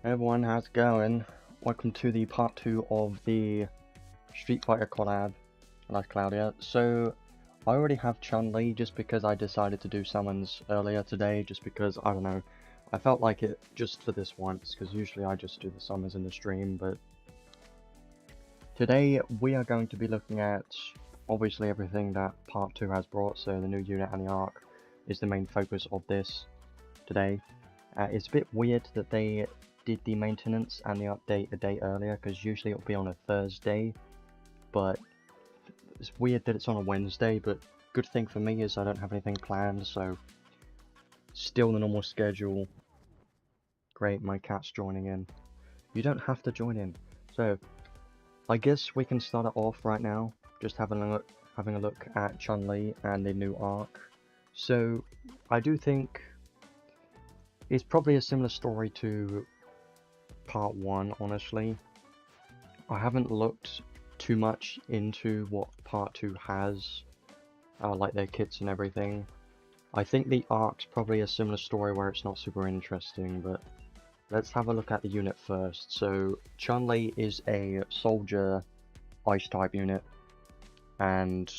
Hey everyone, how's it going? Welcome to the part 2 of the Street Fighter collab, Last Cloudia. So, I already have Chun-Li just because I decided to do summons earlier today, just because, I don't know, I felt like it just for this once, because usually I just do the summons in the stream, but today we are going to be looking at, obviously, everything that part 2 has brought, so the new unit and the arc is the main focus of this today. It's a bit weird that they did the maintenance and the update a day earlier, because usually it'll be on a Thursday, but it's weird that it's on a Wednesday. But good thing for me is I don't have anything planned, so still the normal schedule. Great, my cat's joining in. You don't have to join in. So I guess we can start it off right now, just having a look at Chun-Li and the new arc. So I do think it's probably a similar story to part 1, honestly. I haven't looked too much into what part 2 has, like their kits and everything. I think the arc's probably a similar story where it's not super interesting, but let's have a look at the unit first. So Chun-Li is a soldier ice type unit, and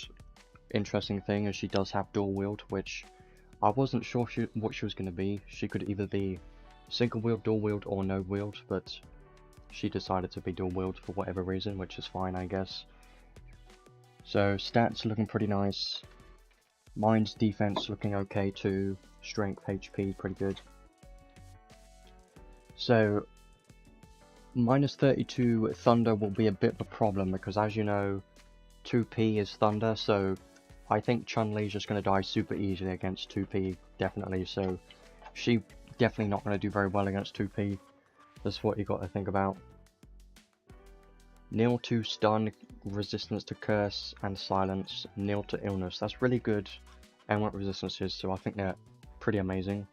interesting thing is she does have dual wield, which I wasn't sure what she was going to be. She could either be single wield, dual wield, or no wield, but she decided to be dual wield for whatever reason, which is fine, I guess. So stats looking pretty nice. Mine's defense looking okay too. Strength, HP pretty good. So minus 32 Thunder will be a bit of a problem because, as you know, 2P is Thunder, so I think Chun-Li is just going to die super easily against 2P, definitely, so she definitely not going to do very well against 2P. That's what you got to think about. Nil to stun, resistance to curse and silence, nil to illness. That's really good element resistances, so I think they're pretty amazing.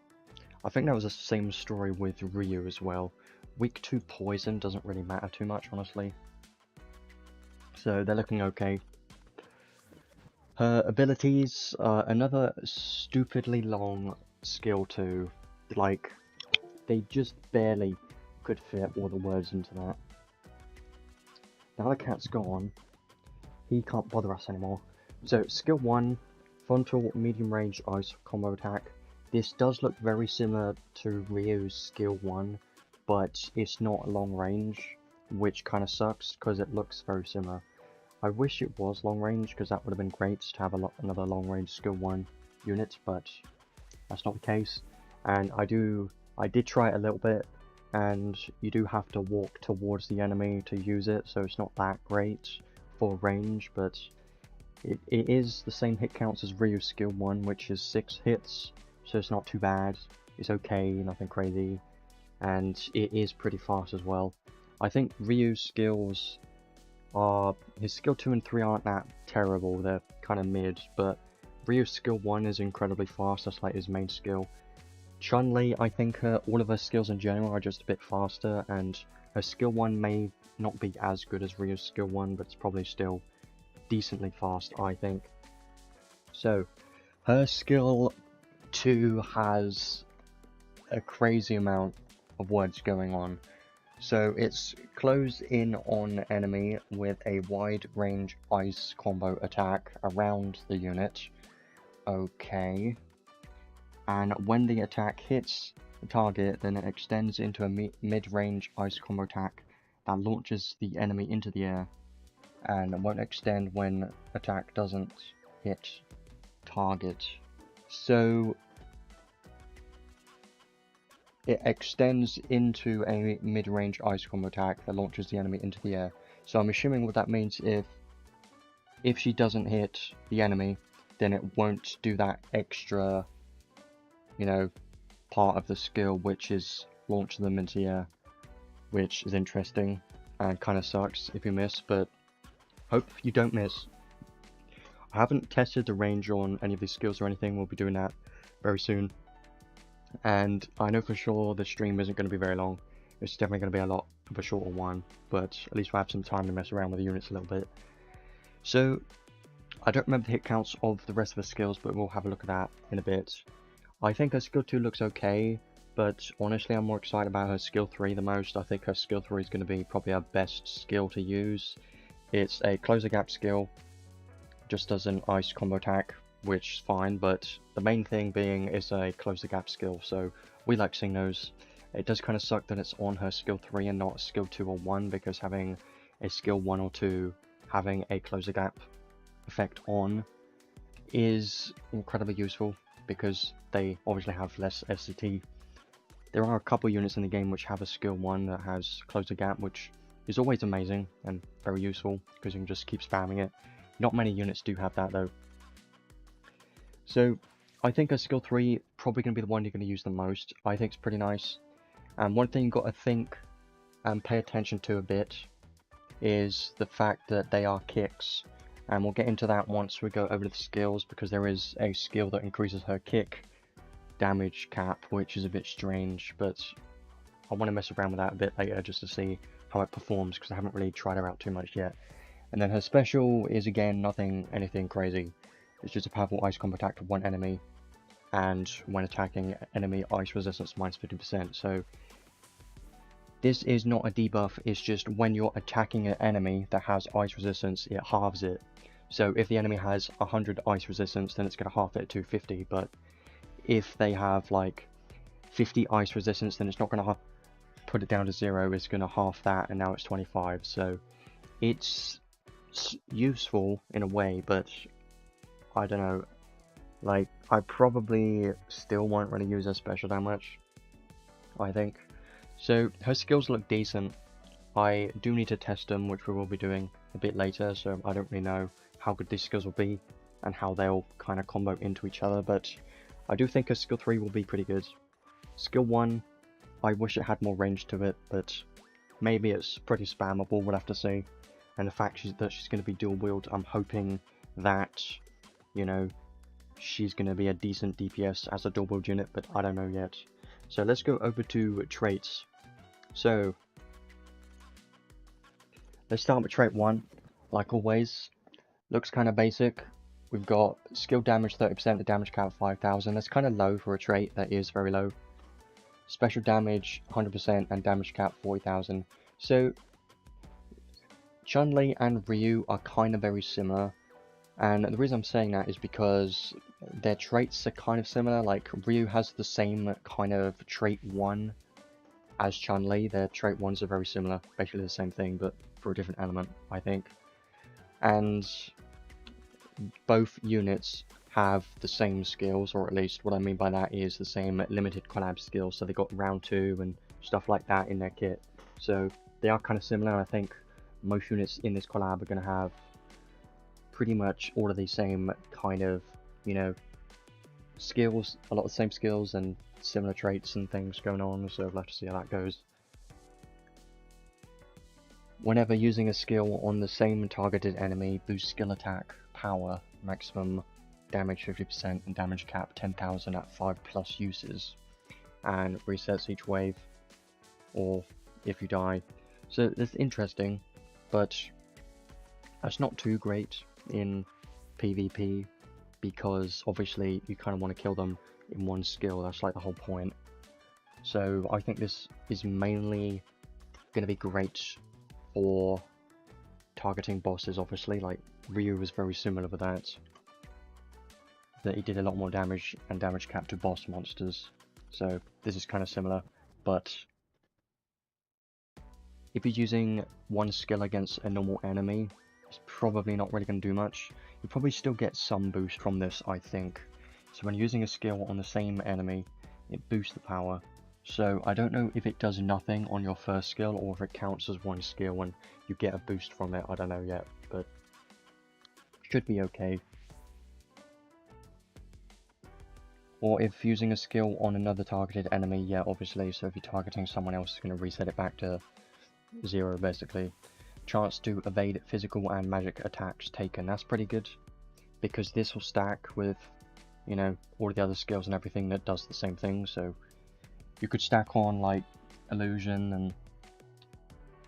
I think that was the same story with Ryu as well. Weak to poison doesn't really matter too much, honestly. So they're looking okay. Her abilities, another stupidly long skill 2, like, they just barely could fit all the words into that. Now the cat's gone, he can't bother us anymore. So, skill 1, frontal medium range ice combo attack. This does look very similar to Ryu's skill 1, but it's not long range, which kind of sucks, because it looks very similar. I wish it was long range, because that would have been great to have another long range skill 1 unit, but that's not the case. And I did try it a little bit, and you do have to walk towards the enemy to use it, so it's not that great for range, but it is the same hit counts as Ryu's skill 1, which is 6 hits, so it's not too bad. It's okay, nothing crazy, and it is pretty fast as well. I think Ryu's skills his skill 2 and 3 aren't that terrible, they're kind of mid, but Ryu's skill 1 is incredibly fast, that's like his main skill. Chun-Li, I think all of her skills in general are just a bit faster, and her skill 1 may not be as good as Ryu's skill 1, but it's probably still decently fast, I think. So, her skill 2 has a crazy amount of words going on. So it's close in on enemy with a wide range ice combo attack around the unit. Okay. And when the attack hits the target, then it extends into a mid-range ice combo attack that launches the enemy into the air, and won't extend when attack doesn't hit target. So it extends into a mid-range ice combo attack that launches the enemy into the air. So I'm assuming what that means, if she doesn't hit the enemy, then it won't do that extra, you know, part of the skill, which is launching them into the air, which is interesting and kind of sucks if you miss, but hope you don't miss. I haven't tested the range on any of these skills or anything, we'll be doing that very soon. And I know for sure the stream isn't going to be very long. It's definitely going to be a lot of a shorter one, but at least we'll have some time to mess around with the units a little bit. So, I don't remember the hit counts of the rest of the skills, but we'll have a look at that in a bit. I think her skill 2 looks okay. but honestly I'm more excited about her skill 3 the most. I think her skill 3 is going to be probably her best skill to use. It's a close the gap skill, just does an ice combo attack, which is fine, but the main thing being is a close the gap skill, so we like seeing those. It does kind of suck that it's on her skill 3 and not skill 2 or 1, because having a skill 1 or 2 having a close the gap effect on is incredibly useful, because they obviously have less SCT. There are a couple units in the game which have a skill 1 that has close the gap, which is always amazing and very useful, because you can just keep spamming it. Not many units do have that though. So I think a skill 3 probably going to be the one you're going to use the most. I think it's pretty nice. And one thing you've got to think and pay attention to a bit is the fact that they are kicks. And we'll get into that once we go over the skills, because there is a skill that increases her kick damage cap, which is a bit strange, but I want to mess around with that a bit later just to see how it performs, because I haven't really tried her out too much yet. And then her special is again anything crazy. It's just a powerful ice combo attack to one enemy, and when attacking enemy ice resistance minus 50%. So this is not a debuff, it's just when you're attacking an enemy that has ice resistance, it halves it. So if the enemy has 100 ice resistance, then it's going to half it to 50, but if they have like 50 ice resistance, then it's not going to put it down to 0, it's going to half that, and now it's 25. So it's useful in a way, but I don't know, like I probably still won't really use her special that much, I think. So her skills look decent. I do need to test them, which we will be doing a bit later, so I don't really know how good these skills will be and how they'll kind of combo into each other, but I do think her skill 3 will be pretty good. Skill 1, I wish it had more range to it, but maybe it's pretty spammable, we'll have to see. And the fact that she's going to be dual wield, I'm hoping that, you know, she's going to be a decent DPS as a dual wield unit, but I don't know yet. So let's go over to traits. So let's start with trait 1, like always. Looks kind of basic. We've got skill damage 30%, the damage cap 5000. That's kind of low for a trait, that is very low. Special damage 100% and damage cap 40,000. So Chun-Li and Ryu are kind of very similar, and the reason I'm saying that is because their traits are kind of similar. Like Ryu has the same kind of trait 1 as Chun-Li. Their trait 1s are very similar, basically the same thing but for a different element, I think. And both units have the same skills, or at least what I mean by that is the same limited collab skills. So they got round 2 and stuff like that in their kit, so they are kind of similar. I think most units in this collab are going to have pretty much all of the same kind of, you know, skills, a lot of the same skills and similar traits and things going on, so we'll have to see how that goes. Whenever using a skill on the same targeted enemy, boost skill attack power, maximum damage 50% and damage cap 10,000 at 5+ uses, and resets each wave or if you die. So that's interesting, but that's not too great in PvP, because obviously you kind of want to kill them in one skill. That's like the whole point. So I think this is mainly going to be great for targeting bosses. Obviously, like Ryu was very similar with that he did a lot more damage and damage cap to boss monsters, so this is kind of similar. But if you're using one skill against a normal enemy, it's probably not really going to do much. You probably still get some boost from this, I think. So when using a skill on the same enemy, it boosts the power. So I don't know if it does nothing on your first skill, or if it counts as one skill and you get a boost from it. I don't know yet, but should be okay. Or if using a skill on another targeted enemy, yeah, obviously. So if you're targeting someone else, it's going to reset it back to 0, basically. Chance to evade physical and magic attacks taken. That's pretty good, because this will stack with, you know, all of the other skills and everything that does the same thing. So you could stack on like illusion and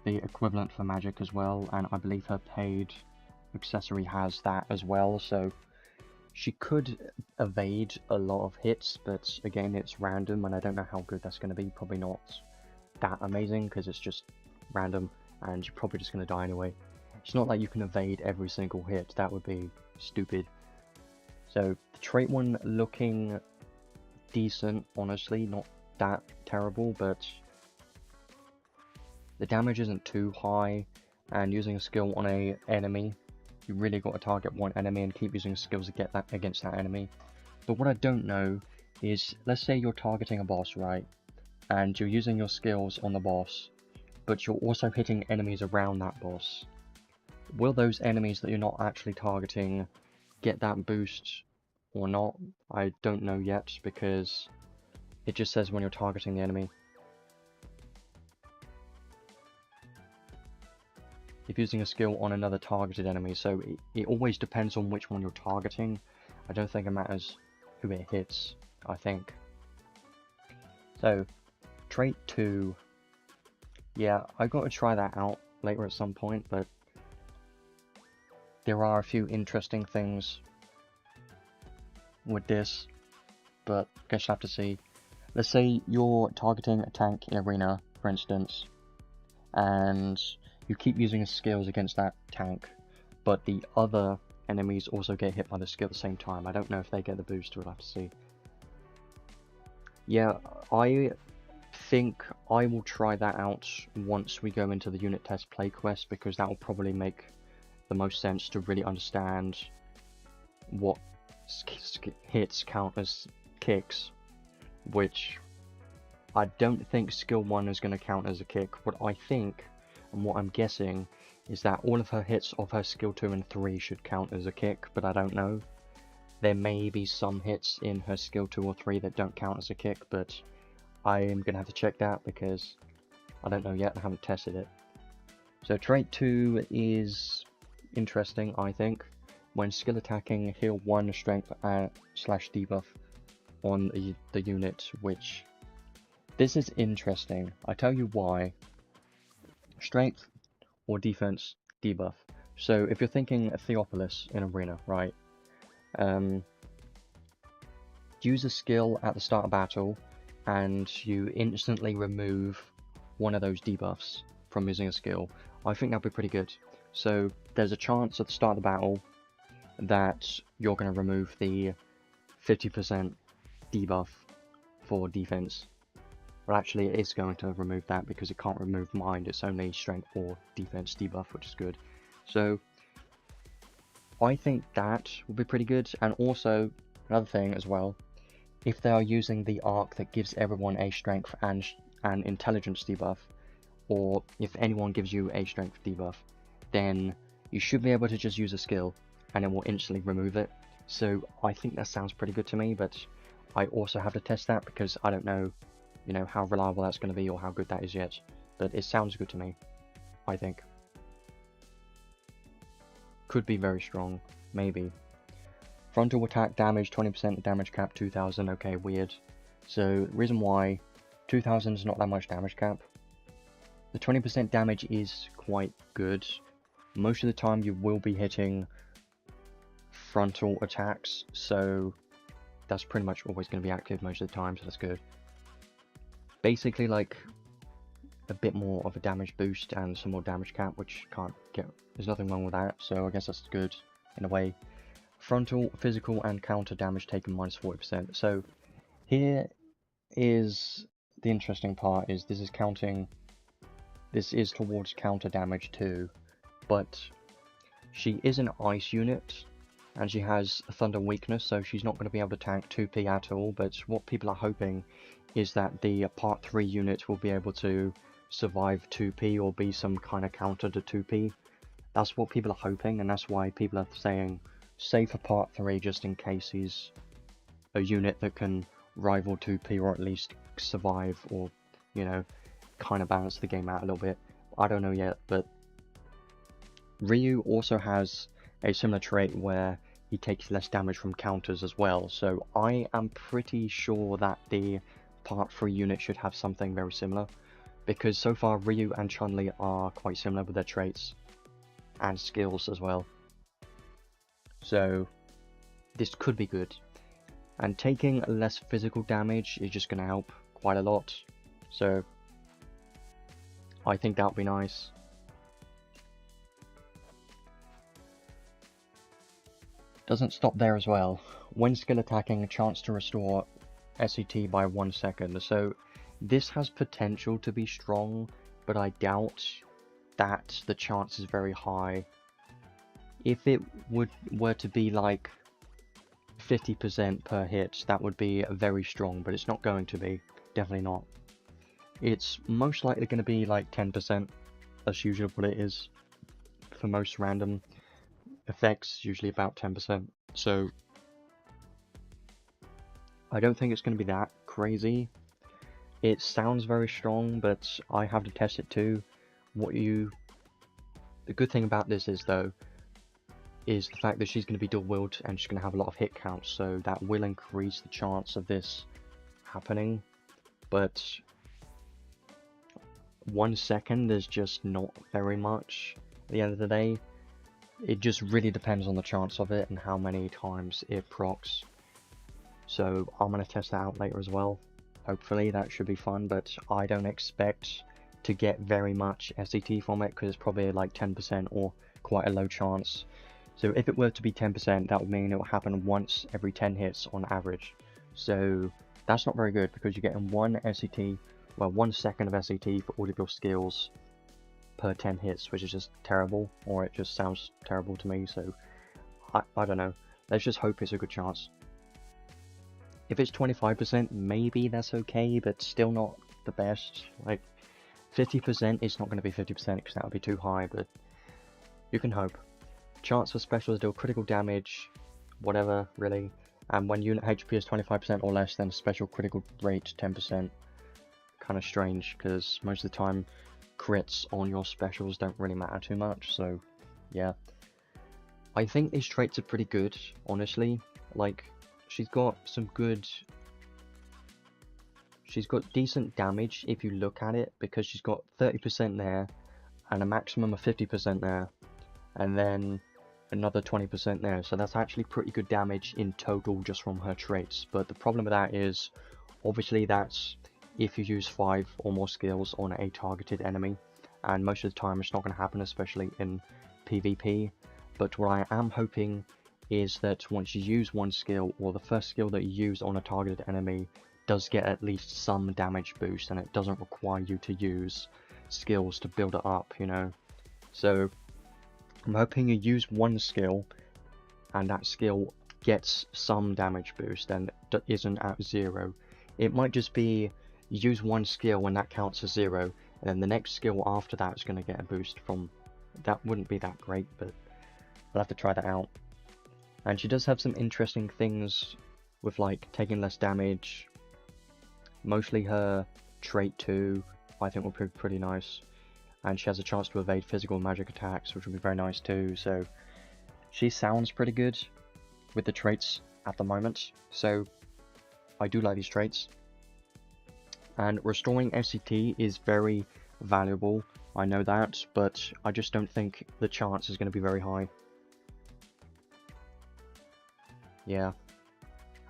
the equivalent for magic as well, and I believe her paid accessory has that as well. So She could evade a lot of hits, but again, it's random, and I don't know how good that's going to be. Probably not that amazing, because it's just random, and you're probably just going to die anyway. It's not like you can evade every single hit. That would be stupid. So, the trait one looking decent, honestly. Not that terrible, but the damage isn't too high, and using a skill on a enemy, you really got to target one enemy and keep using skills to get that against that enemy. But what I don't know is, let's say you're targeting a boss, right? And you're using your skills on the boss, but you're also hitting enemies around that boss. Will those enemies that you're not actually targeting get that boost or not? I don't know yet, because it just says when you're targeting the enemy. If using a skill on another targeted enemy, so it always depends on which one you're targeting. I don't think it matters who it hits, I think. So, trait 2. Yeah, I got to try that out later at some point, but there are a few interesting things with this, but I guess you'll have to see. Let's say you're targeting a tank in arena, for instance, and you keep using skills against that tank, but the other enemies also get hit by the skill at the same time. I don't know if they get the boost, we'll have to see. Yeah, I think I will try that out once we go into the unit test play quest, because that will probably make the most sense to really understand what hits count as kicks, which I don't think skill 1 is going to count as a kick. What I think, and what I'm guessing, is that all of her hits of her skill 2 and 3 should count as a kick, but I don't know. There may be some hits in her skill 2 or 3 that don't count as a kick, but I am going to have to check that, because I don't know yet, I haven't tested it. So trait 2 is interesting, I think. When skill attacking, heal 1 strength / debuff on the unit, which... This is interesting. I tell you why. Strength or defense debuff. So if you're thinking Theopolis in Arena, right? Use a skill at the start of battle, and you instantly remove one of those debuffs from using a skill. I think that'd be pretty good. So there's a chance at the start of the battle that you're going to remove the 50% debuff for defense. Well, actually, it is going to remove that, because it can't remove mind. It's only strength or defense debuff, which is good. So I think that would be pretty good. And also, another thing as well, if they are using the arc that gives everyone a strength and an intelligence debuff, or if anyone gives you a strength debuff, then you should be able to just use a skill and it will instantly remove it. So I think that sounds pretty good to me, but I also have to test that, because I don't know, you know, how reliable that's going to be or how good that is yet. But it sounds good to me, I think. Could be very strong, maybe. Frontal attack damage, 20% damage cap, 2000, okay, weird. So, the reason why 2000 is not that much damage cap. The 20% damage is quite good. Most of the time you will be hitting frontal attacks, so that's pretty much always going to be active most of the time, so that's good. Basically, like, a bit more of a damage boost and some more damage cap, which can't get... There's nothing wrong with that, so I guess that's good, in a way. Frontal, physical, and counter damage taken minus 40%. So, here is the interesting part, is this is counting... This is towards counter damage too, but she is an ice unit, and she has a thunder weakness, so she's not going to be able to tank 2p at all, but what people are hoping is that the part 3 unit will be able to survive 2p or be some kind of counter to 2p. That's what people are hoping, and that's why people are saying save for part 3 just in case he's a unit that can rival 2p or at least survive, or, you know, kind of balance the game out a little bit. I don't know yet, but Ryu also has a similar trait where he takes less damage from counters as well, so I am pretty sure that the part 3 unit should have something very similar, because so far Ryu and Chun-Li are quite similar with their traits and skills as well. So this could be good. And taking less physical damage is just going to help quite a lot. So I think that would be nice. Doesn't stop there as well. When skill attacking, a chance to restore SCT by 1 second. So this has potential to be strong, but I doubt that the chance is very high. If it were to be like 50% per hit, that would be very strong, but it's not going to be. Definitely not. It's most likely going to be like 10%. That's usually what it is for most random effects, usually about 10%. So I don't think it's going to be that crazy. It sounds very strong, but I have to test it too. The good thing about this is though, is the fact that she's going to be dual wield and she's going to have a lot of hit counts, so that will increase the chance of this happening. But 1 second is just not very much at the end of the day. It just really depends on the chance of it and how many times it procs. So I'm going to test that out later as well. Hopefully that should be fun, but I don't expect to get very much SCT from it because it's probably like 10% or quite a low chance. So if it were to be 10%, that would mean it will happen once every 10 hits on average. So that's not very good because you're getting 1 SCT, well 1 second of SCT for all of your skills per 10 hits, which is just terrible, or it just sounds terrible to me. So I don't know. Let's just hope it's a good chance. If it's 25%, maybe that's okay, but still not the best. Like 50% is not going to be 50% because that would be too high, but you can hope. Chance for specials deal critical damage, whatever, really. And when unit HP is 25% or less, then special critical rate 10%. Kind of strange, because most of the time crits on your specials don't really matter too much, so yeah. I think these traits are pretty good, honestly. Like, she's got decent damage if you look at it, because she's got 30% there, and a maximum of 50% there, and then another 20% there, so that's actually pretty good damage in total just from her traits. But the problem with that is, obviously that's if you use 5 or more skills on a targeted enemy, and most of the time it's not going to happen, especially in PvP. But what I am hoping is that once you use one skill, or the first skill that you use on a targeted enemy does get at least some damage boost, and it doesn't require you to use skills to build it up, you know. So I'm hoping you use one skill and that skill gets some damage boost and isn't at 0. It might just be you use one skill and that counts as 0, and then the next skill after that is going to get a boost from. That wouldn't be that great, but I'll have to try that out. And she does have some interesting things with like taking less damage. Mostly her trait 2 I think will be pretty nice, and she has a chance to evade physical and magic attacks, which will be very nice too. So she sounds pretty good with the traits at the moment, so I do like these traits. And restoring SCT is very valuable, I know that, but I just don't think the chance is going to be very high. Yeah.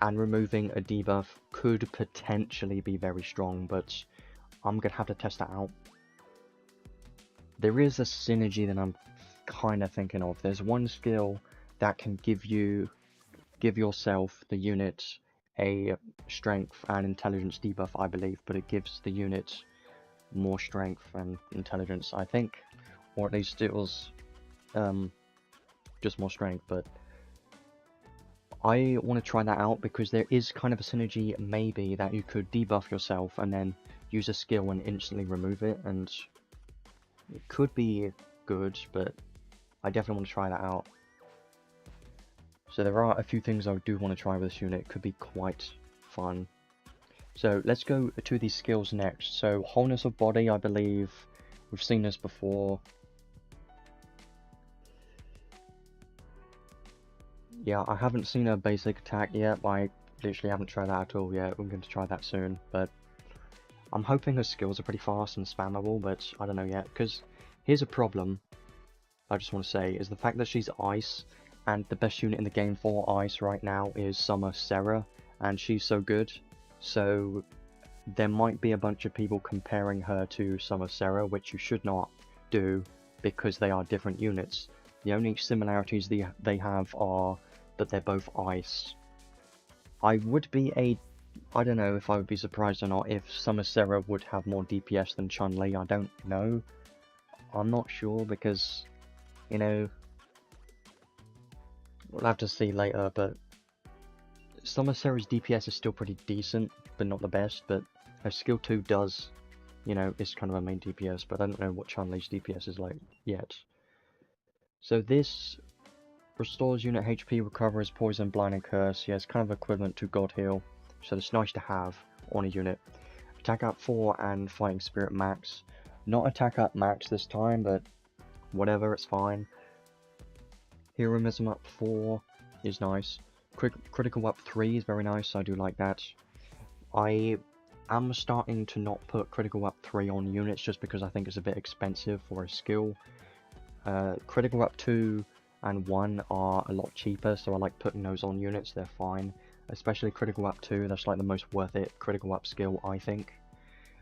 And removing a debuff could potentially be very strong, but I'm going to have to test that out. There is a synergy that I'm kind of thinking of. There's one skill that can give yourself, the unit, a strength and intelligence debuff, I believe, but it gives the unit more strength and intelligence, I think, or at least it was just more strength. But I want to try that out because there is kind of a synergy maybe that you could debuff yourself and then use a skill and instantly remove it, and it could be good, but I definitely want to try that out. So there are a few things I do want to try with this unit. It could be quite fun. So let's go to these skills next. So wholeness of body, I believe we've seen this before. Yeah, I haven't seen a basic attack yet, but I literally haven't tried that at all yet. We're going to try that soon, but I'm hoping her skills are pretty fast and spammable, but I don't know yet, because here's a problem I just want to say, is the fact that she's ice, and the best unit in the game for Ice right now is Summer Sarah, and she's so good. So there might be a bunch of people comparing her to Summer Sarah, which you should not do because they are different units. The only similarities they have are that they're both Ice. I don't know if I would be surprised or not if Summer Sarah would have more DPS than Chun-Li. I don't know. I'm not sure because, you know, we'll have to see later, but Summer Sarah's DPS is still pretty decent, but not the best, but her skill 2 does, you know, is kind of a main DPS, but I don't know what Chun-Li's DPS is like yet. So this restores unit HP, recovers poison, blind, and curse. Yeah, it's kind of equivalent to God Heal, so it's nice to have on a unit. Attack up 4 and Fighting Spirit max. Not attack up max this time, but whatever, it's fine. Heroism up 4 is nice. Critical up 3 is very nice, I do like that. I am starting to not put critical up 3 on units just because I think it's a bit expensive for a skill. Critical up 2 and 1 are a lot cheaper, so I like putting those on units, they're fine. Especially critical up 2, that's like the most worth it critical up skill, I think.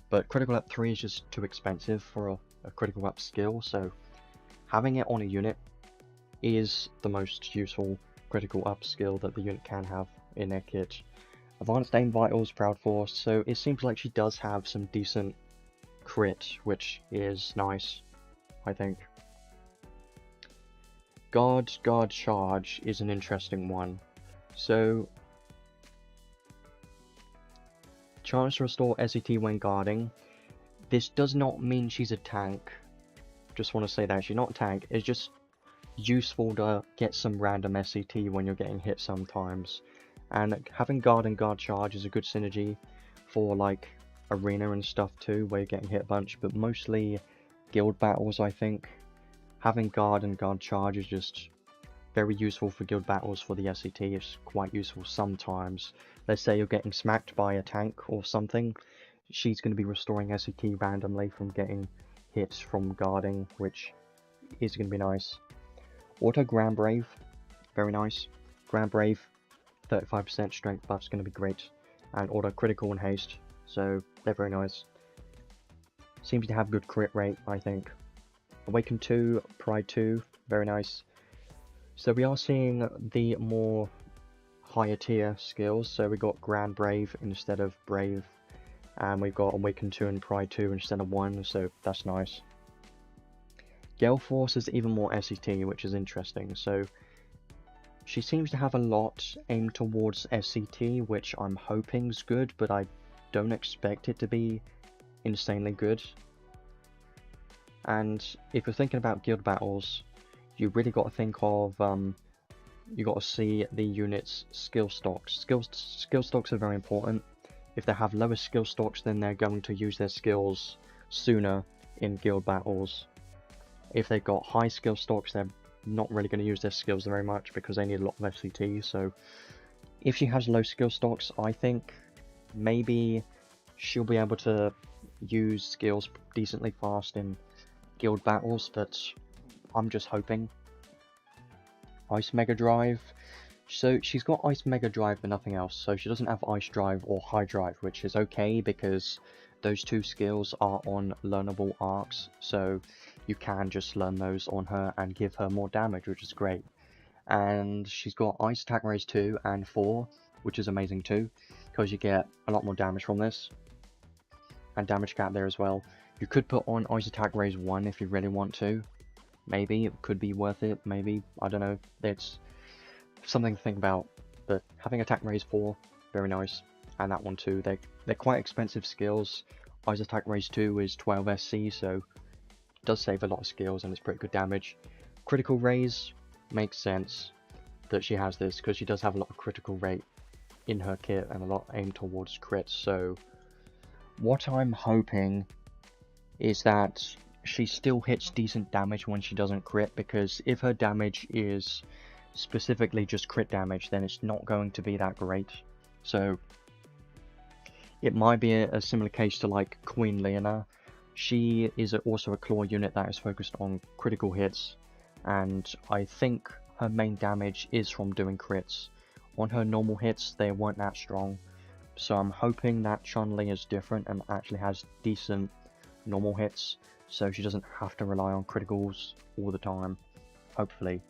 But critical up 3 is just too expensive for a critical up skill, so having it on a unit is the most useful critical up skill that the unit can have in their kit. Advanced Aim Vitals, Proud Force, so it seems like she does have some decent crit, which is nice, I think. Guard Charge is an interesting one. So, chance to restore SET when guarding. This does not mean she's a tank. Just want to say that she's not a tank. It's just useful to get some random SET when you're getting hit sometimes. And having guard and guard charge is a good synergy for like arena and stuff too, where you're getting hit a bunch, but mostly guild battles, I think. Having guard and guard charge is just very useful for guild battles for the SET. It's quite useful sometimes. Let's say you're getting smacked by a tank or something, she's going to be restoring SET randomly from getting hits from guarding, which is going to be nice. Auto Grand Brave, very nice. Grand Brave, 35% strength buff's going to be great. And auto critical and haste, so they're very nice. Seems to have good crit rate, I think. Awaken 2, Pride 2, very nice. So we are seeing the more higher tier skills. So we got Grand Brave instead of Brave, and we've got Awaken 2 and Pride 2 instead of 1, so that's nice. Gale Force is even more SET, which is interesting. So she seems to have a lot aimed towards SCT, which I'm hoping is good, but I don't expect it to be insanely good. And if you're thinking about guild battles, you really got to think of, you got to see the unit's skill stocks. Skill stocks are very important. If they have lower skill stocks, then they're going to use their skills sooner in guild battles. If they've got high skill stocks, they're not really going to use their skills very much because they need a lot of FCT. So if she has low skill stocks, I think maybe she'll be able to use skills decently fast in guild battles, but I'm just hoping. Ice Mega Drive. So she's got Ice Mega Drive but nothing else, so she doesn't have Ice Drive or High Drive, which is okay because those two skills are on learnable arks, so you can just learn those on her and give her more damage, which is great. And she's got Ice Attack Raise 2 and 4, which is amazing too, because you get a lot more damage from this, and damage cap there as well. You could put on Ice Attack Raise 1 if you really want to. Maybe it could be worth it, maybe, I don't know, it's something to think about. But having Attack Raise 4, very nice, and that one too. They're quite expensive skills. Ice Attack Raise 2 is 12 SC, so it does save a lot of skills and it's pretty good damage. Critical Raise makes sense that she has this, because she does have a lot of critical rate in her kit and a lot aimed towards crits. So what I'm hoping is that she still hits decent damage when she doesn't crit, because if her damage is specifically just crit damage, then it's not going to be that great. So it might be a similar case to like Queen Leona. She is also a claw unit that is focused on critical hits, and I think her main damage is from doing crits. On her normal hits, they weren't that strong. So I'm hoping that Chun-Li is different and actually has decent normal hits, so she doesn't have to rely on criticals all the time, hopefully.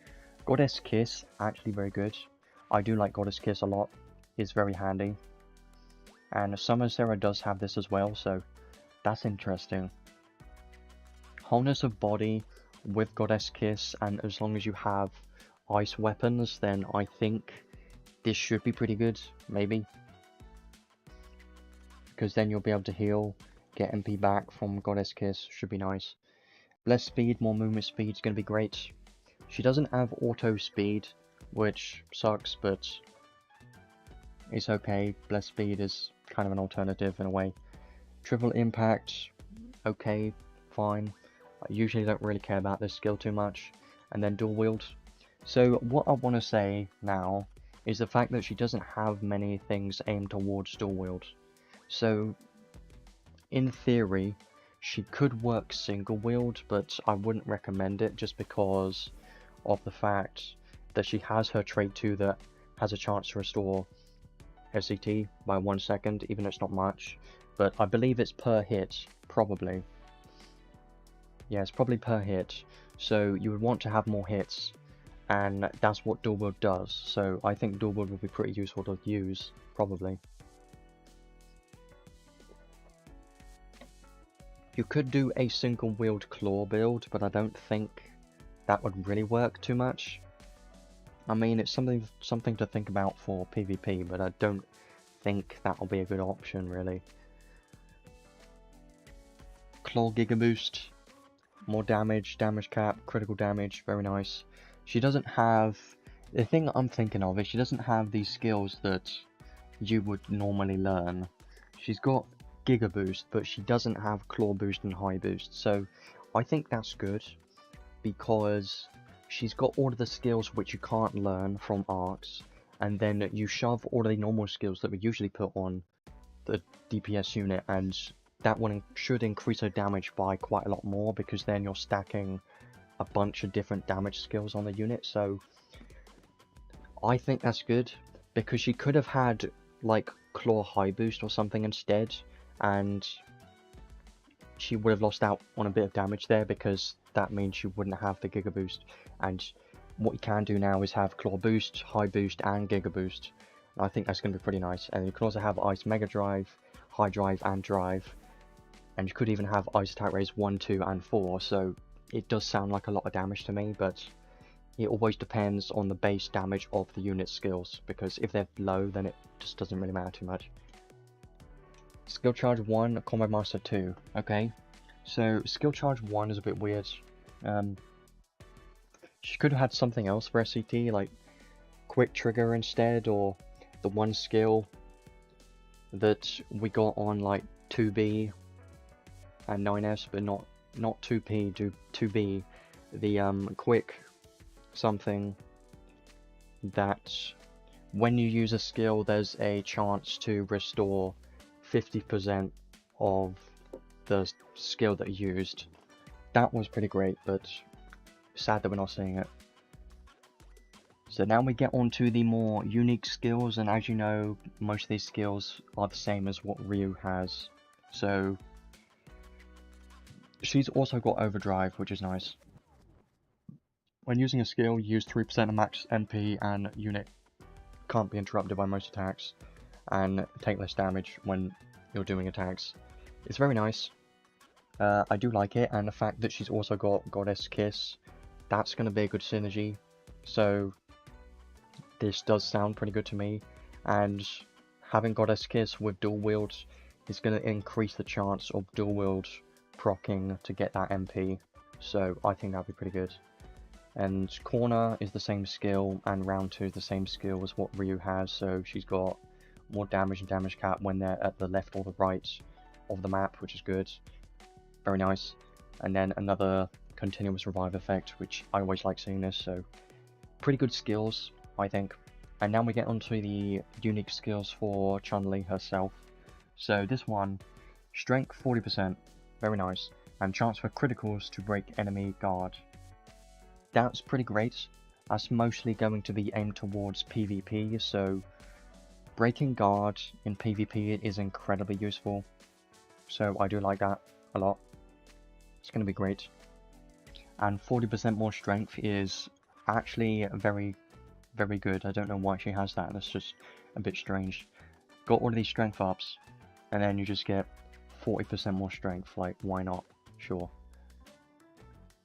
Goddess Kiss, actually very good. I do like Goddess Kiss a lot, it's very handy. And Summer Sarah does have this as well, so that's interesting. Wholeness of body with Goddess Kiss, and as long as you have ice weapons, then I think this should be pretty good, maybe. Because then you'll be able to heal, get MP back from Goddess Kiss, should be nice. Less speed, more movement speed is going to be great. She doesn't have auto speed, which sucks, but it's okay. Less speed is kind of an alternative in a way. Triple impact, okay, fine. I usually don't really care about this skill too much. And then dual wield. So what I want to say now is the fact that she doesn't have many things aimed towards dual wield. So in theory, she could work single wield, but I wouldn't recommend it just because of the fact that she has her trait 2 that has a chance to restore SCT by 1 second, even though it's not much. But I believe it's per hit, probably. Yeah, it's probably per hit. So you would want to have more hits, and that's what dual wield does. So I think dual wield would be pretty useful to use, probably. You could do a single wield claw build, but I don't think that would really work too much. I mean, it's something to think about for PvP, but I don't think that'll be a good option, really. Claw Giga Boost, more damage, damage cap, critical damage, very nice. She doesn't have... The thing I'm thinking of is she doesn't have these skills that you would normally learn. She's got Giga Boost, but she doesn't have Claw Boost and High Boost, so I think that's good, because she's got all of the skills which you can't learn from arks, and then you shove all of the normal skills that we usually put on the DPS unit, and that one should increase her damage by quite a lot more, because then you're stacking a bunch of different damage skills on the unit. So I think that's good, because she could have had like Claw High Boost or something instead, and she would have lost out on a bit of damage there, because that means she wouldn't have the Giga Boost. And what you can do now is have Claw Boost, High Boost, and Giga Boost. I think that's going to be pretty nice. And you can also have Ice Mega Drive, High Drive, and Drive. And you could even have Ice Attack Raise 1, 2, and 4. So it does sound like a lot of damage to me, but it always depends on the base damage of the unit skills, because if they're low, then it just doesn't really matter too much. Skill Charge 1, Combat Master 2. Okay, so Skill Charge 1 is a bit weird. She could have had something else for SCT, like Quick Trigger instead, or the one skill that we got on like 2B and 9S, but not 2P, 2B. The Quick something that when you use a skill, there's a chance to restore 50% of the skill that you used. That was pretty great, but sad that we're not seeing it. So now we get on to the more unique skills, and as you know, most of these skills are the same as what Ryu has. So she's also got Overdrive, which is nice. When using a skill, you use 3% of max MP, and unit can't be interrupted by most attacks, and take less damage when you're doing attacks. It's very nice. I do like it, and the fact that she's also got Goddess Kiss, that's going to be a good synergy. So this does sound pretty good to me, and having Goddess Kiss with dual wield is going to increase the chance of dual wield proccing to get that MP, so I think that'd be pretty good. And Corner is the same skill, and Round 2 is the same skill as what Ryu has, so she's got more damage and damage cap when they're at the left or the right of the map, which is good. Very nice. And then another continuous revive effect, which I always like seeing this, so pretty good skills, I think. And now we get onto the unique skills for Chun-Li herself. So this one, strength 40%, very nice, and chance for criticals to break enemy guard. That's pretty great. That's mostly going to be aimed towards PvP, so breaking guard in PvP is incredibly useful. So I do like that a lot. It's going to be great. And 40% more strength is actually very, very good. I don't know why she has that. That's just a bit strange. Got all of these strength ups, and then you just get 40% more strength. Like, why not? Sure.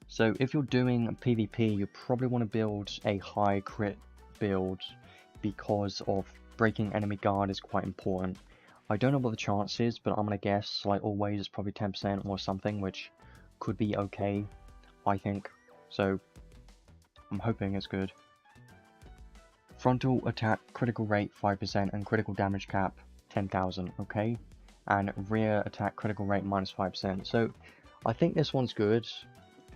So if you're doing PvP, you probably want to build a high crit build because of breaking enemy guard is quite important. I don't know what the chance is, but I'm going to guess, like always, it's probably 10% or something, which could be okay, I think. So I'm hoping it's good. Frontal attack critical rate 5% and critical damage cap 10,000, okay? And rear attack critical rate minus 5%. So I think this one's good,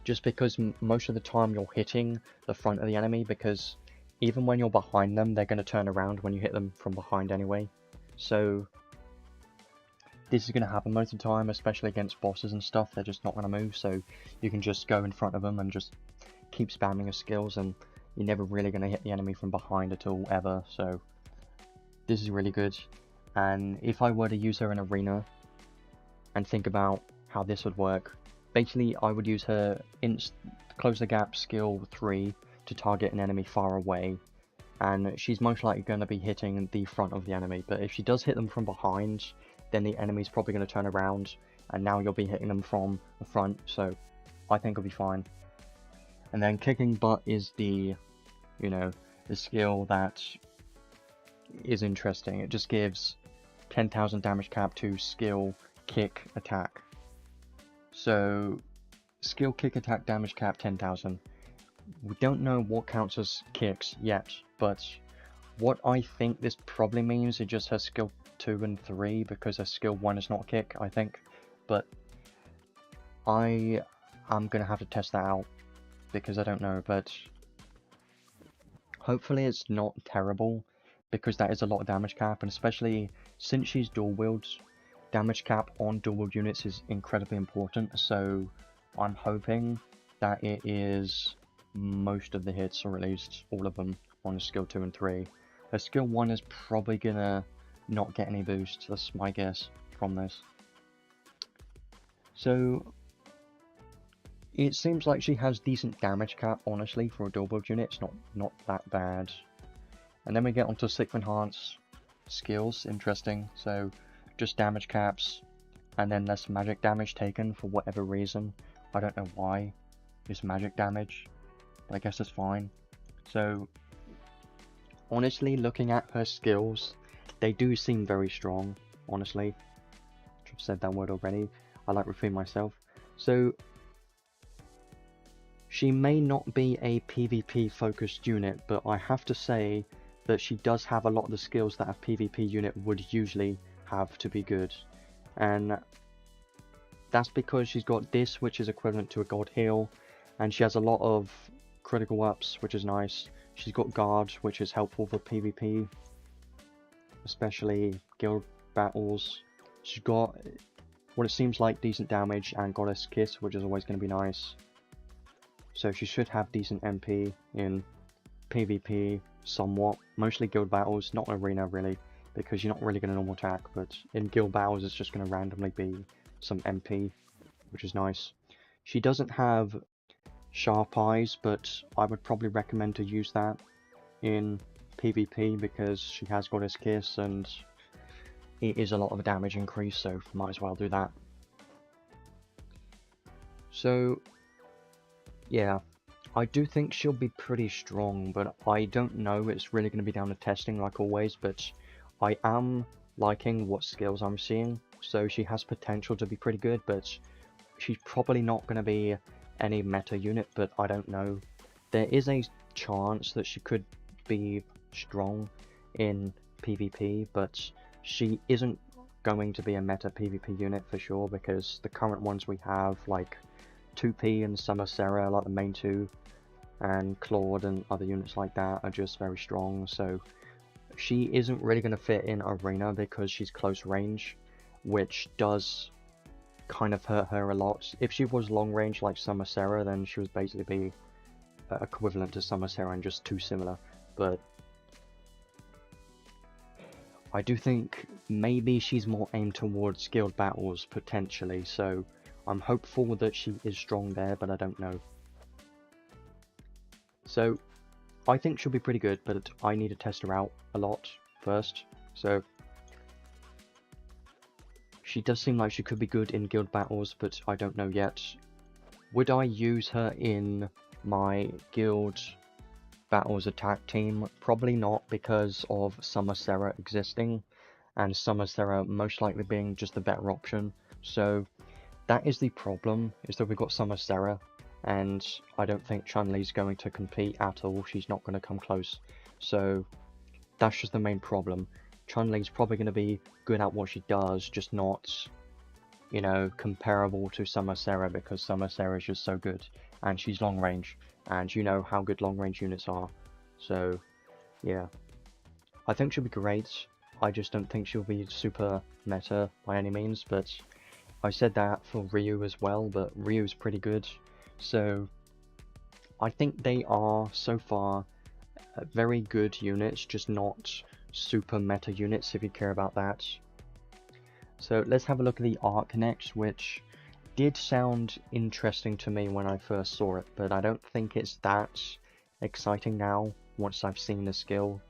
just because most of the time you're hitting the front of the enemy, because even when you're behind them, they're going to turn around when you hit them from behind anyway. So this is going to happen most of the time, especially against bosses and stuff. They're just not going to move, so you can just go in front of them and just keep spamming your skills, and you're never really going to hit the enemy from behind at all, ever. So this is really good. And if I were to use her in arena and think about how this would work, basically I would use her close the gap skill 3 to target an enemy far away, and she's most likely going to be hitting the front of the enemy. But if she does hit them from behind, then the enemy's probably going to turn around, and now you'll be hitting them from the front, so I think it'll be fine. And then kicking butt is the, you know, the skill that is interesting. It just gives 10,000 damage cap to skill kick attack. So skill kick attack damage cap 10,000. We don't know what counts as kicks yet, but what I think this probably means is just her skill 2 and 3, because her skill 1 is not kick, I think. But I am going to have to test that out, because I don't know, but hopefully it's not terrible, because that is a lot of damage cap, and especially since she's dual wields, damage cap on dual wield units is incredibly important, so I'm hoping that it is most of the hits, or at least all of them, on skill 2 and 3. Her skill 1 is probably gonna not get any boost, that's my guess from this. So it seems like she has decent damage cap, honestly, for a dual wield unit. It's not that bad. And then we get onto Sixth Enhance skills, interesting. So just damage caps, and then less magic damage taken for whatever reason. I don't know why. It's magic damage, but I guess it's fine. So honestly, looking at her skills, they do seem very strong, honestly. I've said that word already. I like repeating myself. So she may not be a PvP focused unit, but I have to say that she does have a lot of the skills that a PvP unit would usually have to be good. And that's because she's got this, which is equivalent to a god heal, and she has a lot of critical ups, which is nice. She's got guard, which is helpful for PvP, especially guild battles. She's got what it seems like decent damage and goddess kiss, which is always going to be nice. So she should have decent MP in PvP somewhat, mostly guild battles, not arena really, because you're not really going to normal attack, but in guild battles it's just going to randomly be some MP, which is nice. She doesn't have sharp eyes, but I would probably recommend to use that in PvP because she has goddess kiss and it is a lot of a damage increase, so might as well do that. So yeah, I do think she'll be pretty strong, but I don't know, it's really going to be down to testing like always, but I am liking what skills I'm seeing, so she has potential to be pretty good, but she's probably not going to be any meta unit, but I don't know. There is a chance that she could be strong in PvP, but she isn't going to be a meta PvP unit for sure, because the current ones we have, like 2P and Summer Sarah, like the main two, and Claude and other units like that are just very strong, so she isn't really going to fit in arena because she's close range, which does kind of hurt her a lot. If she was long range like Summer Sarah, then she would basically be equivalent to Summer Sarah and just too similar, but I do think maybe she's more aimed towards guild battles potentially, so I'm hopeful that she is strong there, but I don't know. So I think she'll be pretty good, but I need to test her out a lot first. So she does seem like she could be good in guild battles, but I don't know yet. Would I use her in my guild battles attack team? Probably not, because of Summer Sarah existing, and Summer Sarah most likely being just the better option. So that is the problem, is that we've got Summer Sarah, and I don't think Chun-Li's going to compete at all. She's not going to come close. So that's just the main problem. Chun-Li's probably going to be good at what she does, just not, you know, comparable to Summer Sarah, because Summer Sarah is just so good, and she's long range, and you know how good long range units are. So yeah, I think she'll be great. I just don't think she'll be super meta by any means, but I said that for Ryu as well, but Ryu's pretty good. So I think they are so far very good units, just not super meta units if you care about that. So let's have a look at the arc next, which did sound interesting to me when I first saw it, but I don't think it's that exciting now once I've seen the skill,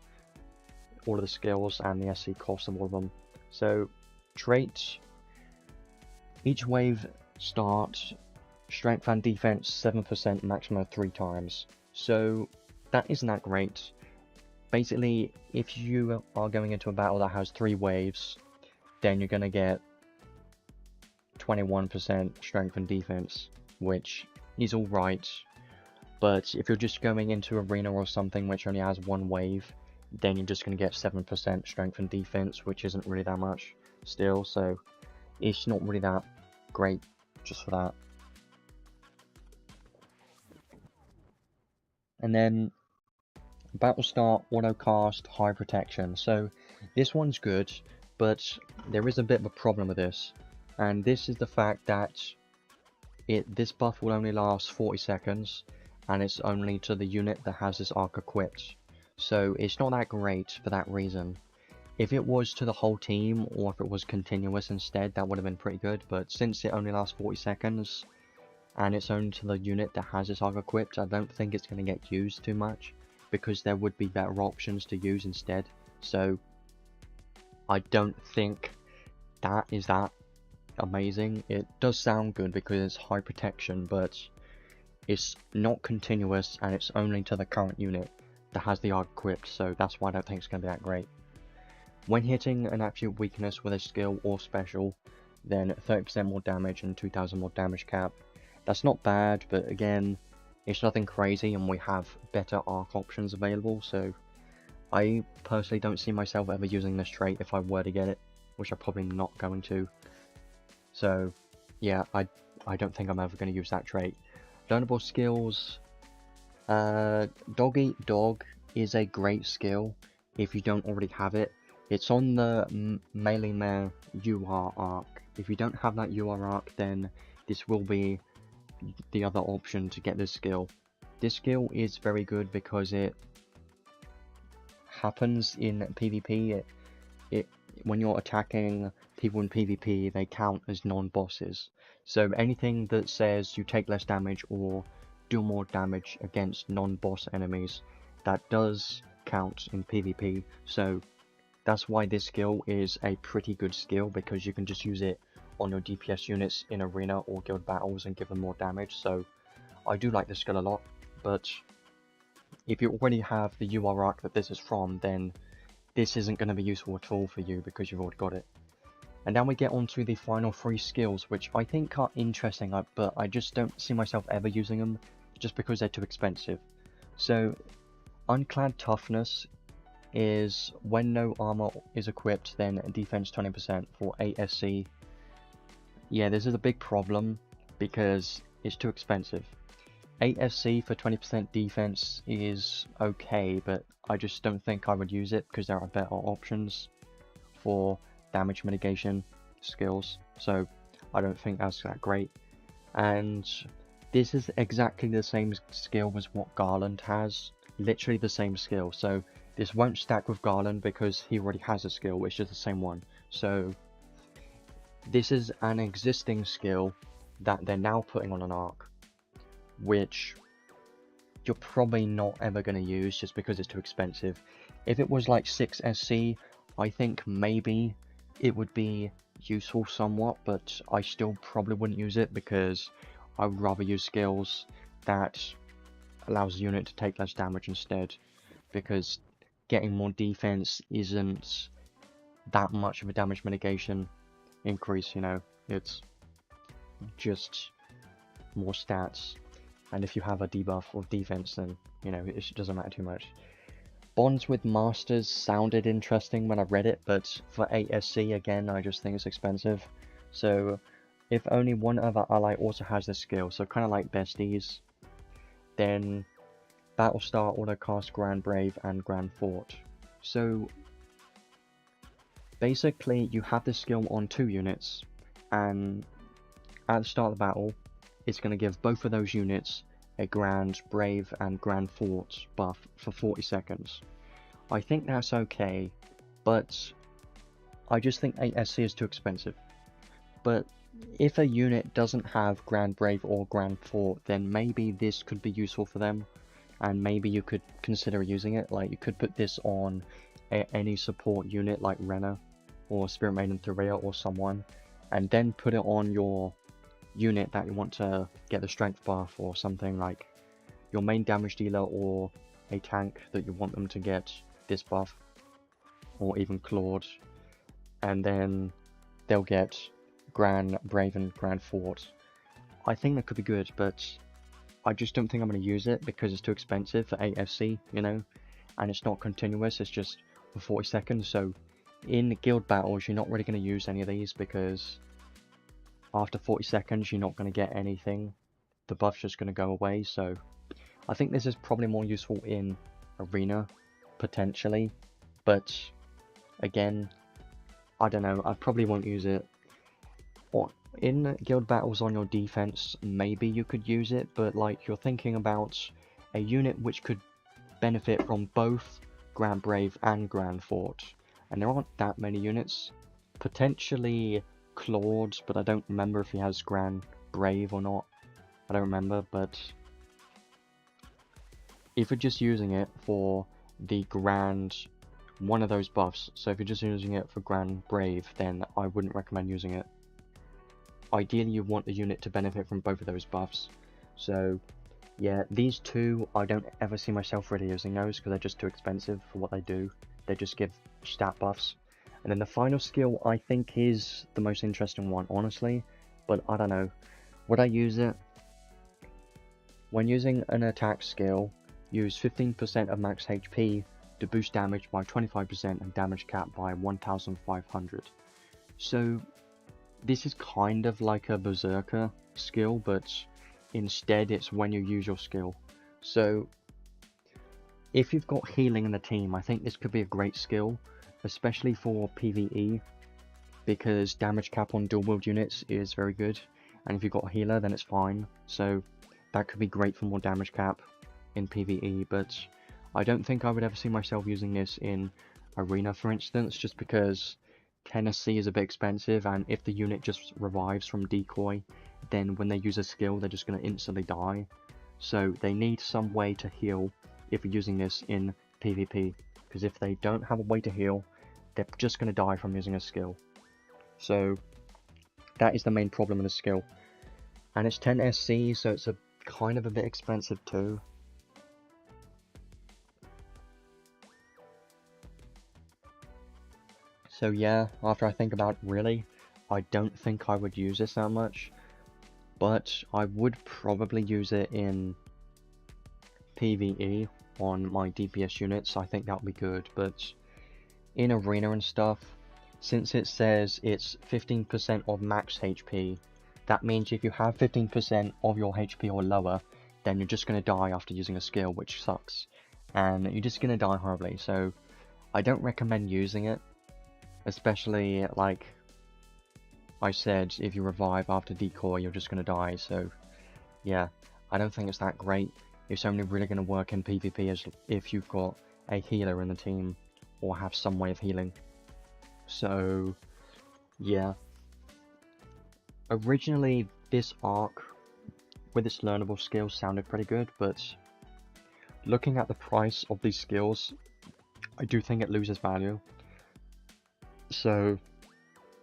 all of the skills and the SC cost of all of them. So traits, each wave starts strength and defense 7%, maximum 3 times. So that isn't that great. Basically, if you are going into a battle that has 3 waves, then you're going to get 21% strength and defense, which is alright. But if you're just going into arena or something which only has 1 wave, then you're just going to get 7% strength and defense, which isn't really that much still. So it's not really that great just for that. And then battle start, auto cast, high protection. So this one's good, but there is a bit of a problem with this, and this is the fact that this buff will only last 40 seconds, and it's only to the unit that has this arc equipped. So it's not that great for that reason. If it was to the whole team, or if it was continuous instead, that would have been pretty good, but since it only lasts 40 seconds, and it's only to the unit that has this arc equipped, I don't think it's going to get used too much, because there would be better options to use instead. So I don't think that is that amazing. It does sound good because it's high protection, but it's not continuous, and it's only to the current unit that has the arc equipped, so that's why I don't think it's going to be that great. When hitting an absolute weakness with a skill or special, then 30% more damage and 2000 more damage cap. That's not bad, but again, it's nothing crazy, and we have better arc options available, so I personally don't see myself ever using this trait if I were to get it, which I'm probably not going to. So yeah, I don't think I'm ever going to use that trait. Learnable skills, Dog Eat Dog is a great skill if you don't already have it. It's on the Maylymare UR arc. If you don't have that UR arc, then this will be the other option to get this skill. This skill is very good because it happens in PvP. When you're attacking people in PvP, they count as non-bosses. So anything that says you take less damage or do more damage against non-boss enemies, that does count in PvP. So that's why this skill is a pretty good skill, because you can just use it on your DPS units in arena or guild battles and give them more damage. So I do like this skill a lot, but if you already have the UR arc that this is from, then this isn't going to be useful at all for you because you've already got it. And now we get on to the final 3 skills, which I think are interesting, but I just don't see myself ever using them just because they're too expensive. So Unclad Toughness is when no armor is equipped, then defense 20% for 8 SC. Yeah, this is a big problem because it's too expensive. 8 SC for 20% defense is okay, but I just don't think I would use it because there are better options for damage mitigation skills, so I don't think that's that great. And this is exactly the same skill as what Garland has, literally the same skill, so this won't stack with Garland because he already has a skill, which is the same one. So this is an existing skill that they're now putting on an arc, which you're probably not ever going to use just because it's too expensive. If it was like 6 SC, I think maybe it would be useful somewhat, but I still probably wouldn't use it because I would rather use skills that allows the unit to take less damage instead, because getting more defense isn't that much of a damage mitigation increase, you know, it's just more stats, and if you have a debuff of defense, then, you know, it doesn't matter too much. Bonds with Masters sounded interesting when I read it, but for 8 SC, again, I just think it's expensive. So if only one other ally also has this skill, so kind of like besties, then Battlestar autocast Grand Brave and Grand Fort. So basically you have this skill on 2 units, and at the start of the battle it's going to give both of those units a Grand Brave and Grand Fort buff for 40 seconds. I think that's okay, but I just think 8 SC is too expensive. But if a unit doesn't have Grand Brave or Grand Fort, then maybe this could be useful for them, and maybe you could consider using it. Like, you could put this on any support unit like Rena or Spirit Maiden Thuria or someone, and then put it on your unit that you want to get the strength buff, or something like your main damage dealer or a tank that you want them to get this buff, or even Claude, and then they'll get Grand Brave and Grand Fort. I think that could be good, but I just don't think I'm going to use it because it's too expensive for 8 FC, you know, and it's not continuous, it's just for 40 seconds, so in guild battles you're not really going to use any of these because after 40 seconds you're not going to get anything, the buff's just going to go away. So I think this is probably more useful in arena, potentially, but again, I don't know, I probably won't use it. Or in guild battles on your defense, maybe you could use it, but like, you're thinking about a unit which could benefit from both Grand Brave and Grand Fort, and there aren't that many units. Potentially Claude, but I don't remember if he has Grand Brave or not. I don't remember, but if you're just using it for the Grand, one of those buffs, so if you're just using it for Grand Brave, then I wouldn't recommend using it. Ideally you want the unit to benefit from both of those buffs. So yeah, these two, I don't ever see myself really using those because they're just too expensive for what they do. They just give stat buffs. And then the final skill I think is the most interesting one, honestly, but I don't know. Would I use it? When using an attack skill, use 15% of max HP to boost damage by 25% and damage cap by 1500. So this is kind of like a berserker skill, but instead it's when you use your skill. So if you've got healing in the team, I think this could be a great skill, especially for PvE, because damage cap on dual wield units is very good, and if you've got a healer then it's fine, so that could be great for more damage cap in PvE. But I don't think I would ever see myself using this in arena, for instance, just because 10 SC is a bit expensive, and if the unit just revives from decoy, then when they use a skill they're just going to instantly die, so they need some way to heal if you're using this in PvP, because if they don't have a way to heal, they're just going to die from using a skill. So that is the main problem with the skill, and it's 10 SC, so it's a kind of a bit expensive too. So yeah, after I think about it, really, I don't think I would use this that much, but I would probably use it in PvE on my DPS units. I think that would be good, but in arena and stuff, since it says it's 15% of max HP, that means if you have 15% of your HP or lower, then you're just going to die after using a skill, which sucks, and you're just going to die horribly. So I don't recommend using it, especially like I said, if you revive after decoy you're just going to die, so yeah, I don't think it's that great. It's only really going to work in PvP as if you've got a healer in the team or have some way of healing. So, yeah. Originally, this arc with its learnable skills sounded pretty good, but looking at the price of these skills, I do think it loses value. So,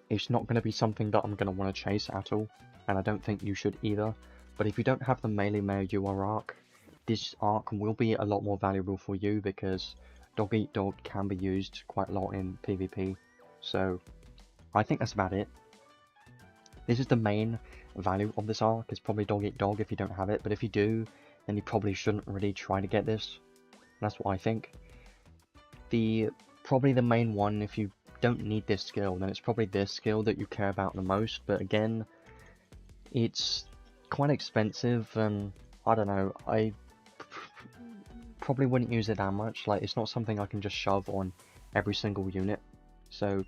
it's not going to be something that I'm going to want to chase at all, and I don't think you should either. But if you don't have the Maylymare UR arc, this arc will be a lot more valuable for you because Dog Eat Dog can be used quite a lot in PvP. So, I think that's about it. This is the main value of this arc, it's probably Dog Eat Dog if you don't have it, but if you do, then you probably shouldn't really try to get this. That's what I think. Probably the main one, if you don't need this skill, then it's probably this skill that you care about the most, but again, it's quite expensive, and I don't know, I probably wouldn't use it that much. Like, it's not something I can just shove on every single unit. So,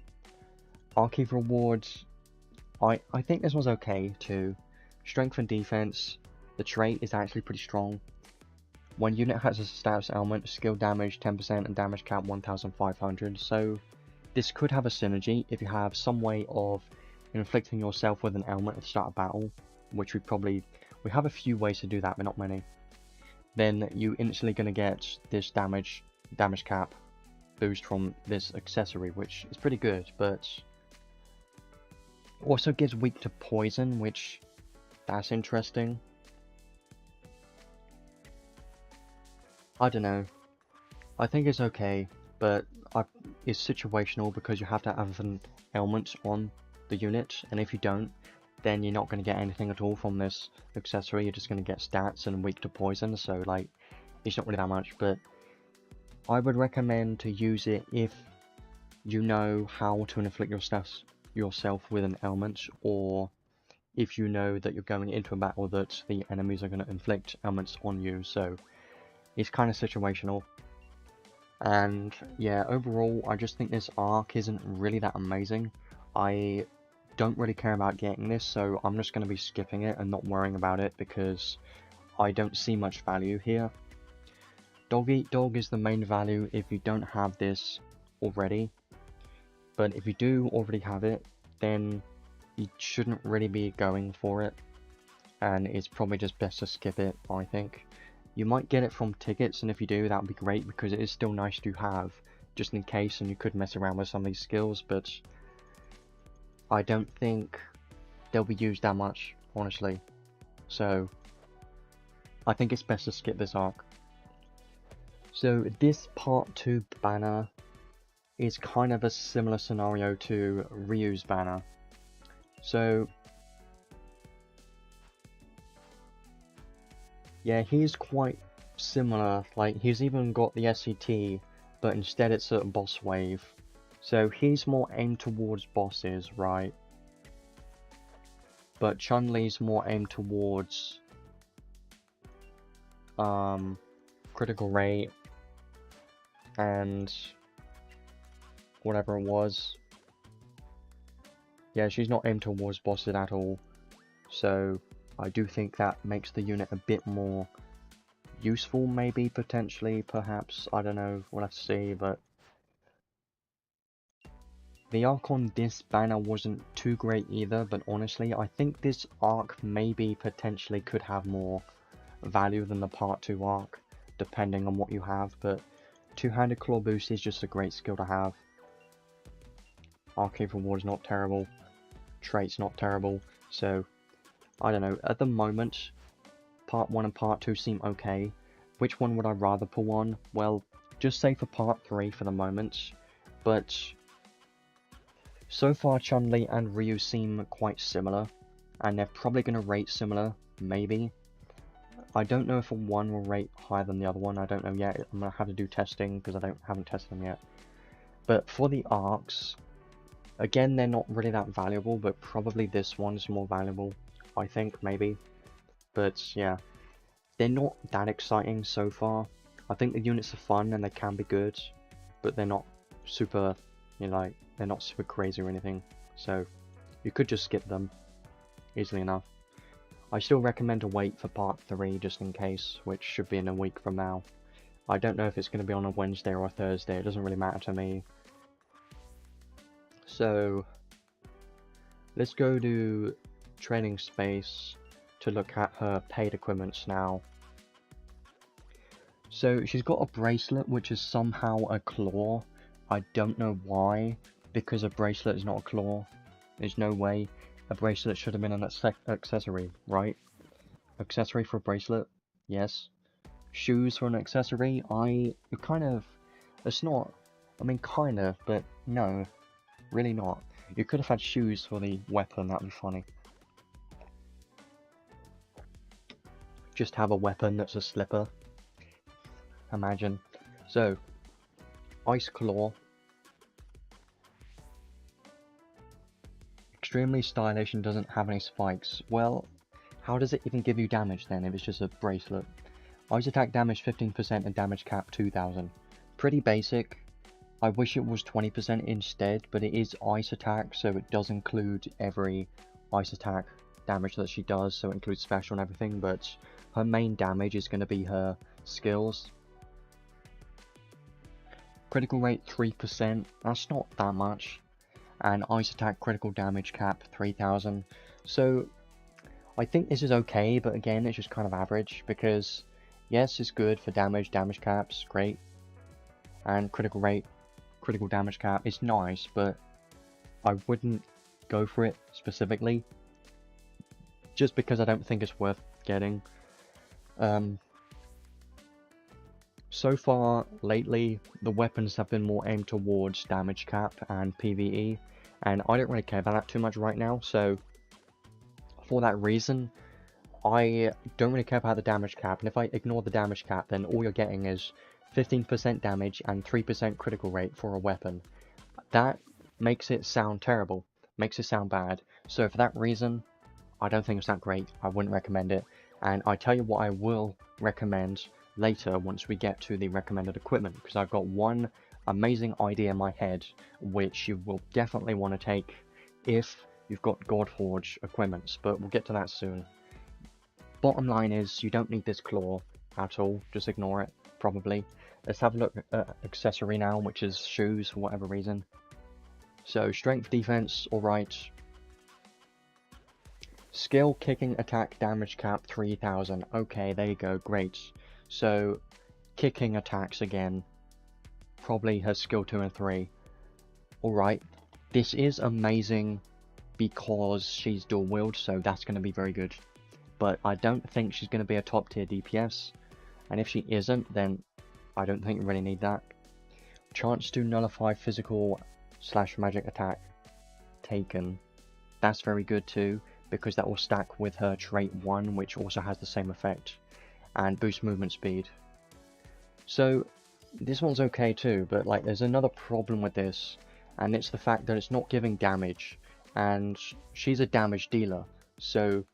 Archive rewards, I think this one's okay too. Strength and defense, the trait is actually pretty strong. When unit has a status element, skill damage 10% and damage cap 1500, so this could have a synergy if you have some way of inflicting yourself with an element at the start of battle, which we have a few ways to do that, but not many. Then you instantly going to get this damage cap boost from this accessory, which is pretty good, but also gives weak to poison, which that's interesting. I don't know. I think it's okay, but it's situational because you have to have an element on the unit, and if you don't, then you're not going to get anything at all from this accessory. You're just going to get stats and weak to poison, so like, it's not really that much, but I would recommend to use it if you know how to inflict yourself with an element, or if you know that you're going into a battle that the enemies are going to inflict elements on you, so it's kind of situational. And yeah, overall, I just think this arc isn't really that amazing. I don't really care about getting this, so I'm just going to be skipping it and not worrying about it because I don't see much value here. Dog Eat Dog is the main value if you don't have this already, but if you do already have it, then you shouldn't really be going for it, and it's probably just best to skip it, I think. You might get it from tickets, and if you do, that would be great because it is still nice to have just in case, and you could mess around with some of these skills, but I don't think they'll be used that much, honestly. So I think it's best to skip this arc. So this part 2 banner is kind of a similar scenario to Ryu's banner. So yeah, he's quite similar, like he's even got the SCT, but instead it's a boss wave. So he's more aimed towards bosses, right? But Chun-Li's more aimed towards critical rate and whatever it was. Yeah, she's not aimed towards bosses at all. So I do think that makes the unit a bit more useful, maybe, potentially, perhaps. I don't know, we'll have to see, but the arc on this banner wasn't too great either, but honestly, I think this arc maybe potentially could have more value than the part 2 arc, depending on what you have, but two-handed claw boost is just a great skill to have. Arcade reward's not terrible, trait's not terrible, so I don't know, at the moment, part 1 and part 2 seem okay. Which one would I rather pull on? Well, just say for part 3 for the moment, but so far Chun-Li and Ryu seem quite similar, and they're probably going to rate similar, maybe. I don't know if one will rate higher than the other one, I don't know yet. I'm going to have to do testing because I haven't tested them yet. But for the arcs, again, they're not really that valuable, but probably this one's more valuable, I think, maybe. But yeah, they're not that exciting so far. I think the units are fun and they can be good, but they're not super, you know, like, they're not super crazy or anything. So you could just skip them easily enough. I still recommend to wait for part 3 just in case, which should be in a week from now. I don't know if it's going to be on a Wednesday or a Thursday, it doesn't really matter to me. So, let's go to training space to look at her paid equipments now. So, she's got a bracelet which is somehow a claw. I don't know why, because a bracelet is not a claw. There's no way. A bracelet should have been an accessory, right? Accessory for a bracelet? Yes. Shoes for an accessory? It's not, I mean kind of, but no, really not. You could have had shoes for the weapon, that'd be funny. Just have a weapon that's a slipper. Imagine. So, Ice Claw. Extremely stylish and doesn't have any spikes. Well, how does it even give you damage then if it's just a bracelet? Ice attack damage 15% and damage cap 2000. Pretty basic. I wish it was 20% instead, but it is ice attack, so it does include every ice attack damage that she does, so it includes special and everything, but her main damage is going to be her skills. Critical rate 3%, that's not that much. And ice attack critical damage cap 3000. So I think this is okay, but again it's just kind of average, because yes, it's good for damage caps, great, and critical rate, critical damage cap is nice, but I wouldn't go for it specifically, just because I don't think it's worth getting. So far, lately, the weapons have been more aimed towards damage cap and PvE, and I don't really care about that too much right now, so for that reason, I don't really care about the damage cap, and if I ignore the damage cap, then all you're getting is 15% damage and 3% critical rate for a weapon. That makes it sound terrible, makes it sound bad, so for that reason, I don't think it's that great, I wouldn't recommend it, and I tell you what I will recommend later once we get to the recommended equipment, because I've got one amazing idea in my head which you will definitely want to take if you've got Godforge equipments, but we'll get to that soon. Bottom line is, you don't need this claw at all, just ignore it, probably. Let's have a look at accessory now, which is shoes for whatever reason. So, strength, defense, alright. Skill, kicking, attack, damage cap, 3000. Okay, there you go, great. So, kicking attacks again. Probably her skill 2 and 3. Alright, this is amazing because she's dual wield, so that's going to be very good. But I don't think she's going to be a top tier DPS. And if she isn't, then I don't think you really need that. Chance to nullify physical / magic attack taken. That's very good too, because that will stack with her trait 1, which also has the same effect. And boost movement speed. So this one's okay too, but like there's another problem with this, and it's the fact that it's not giving damage, and she's a damage dealer, so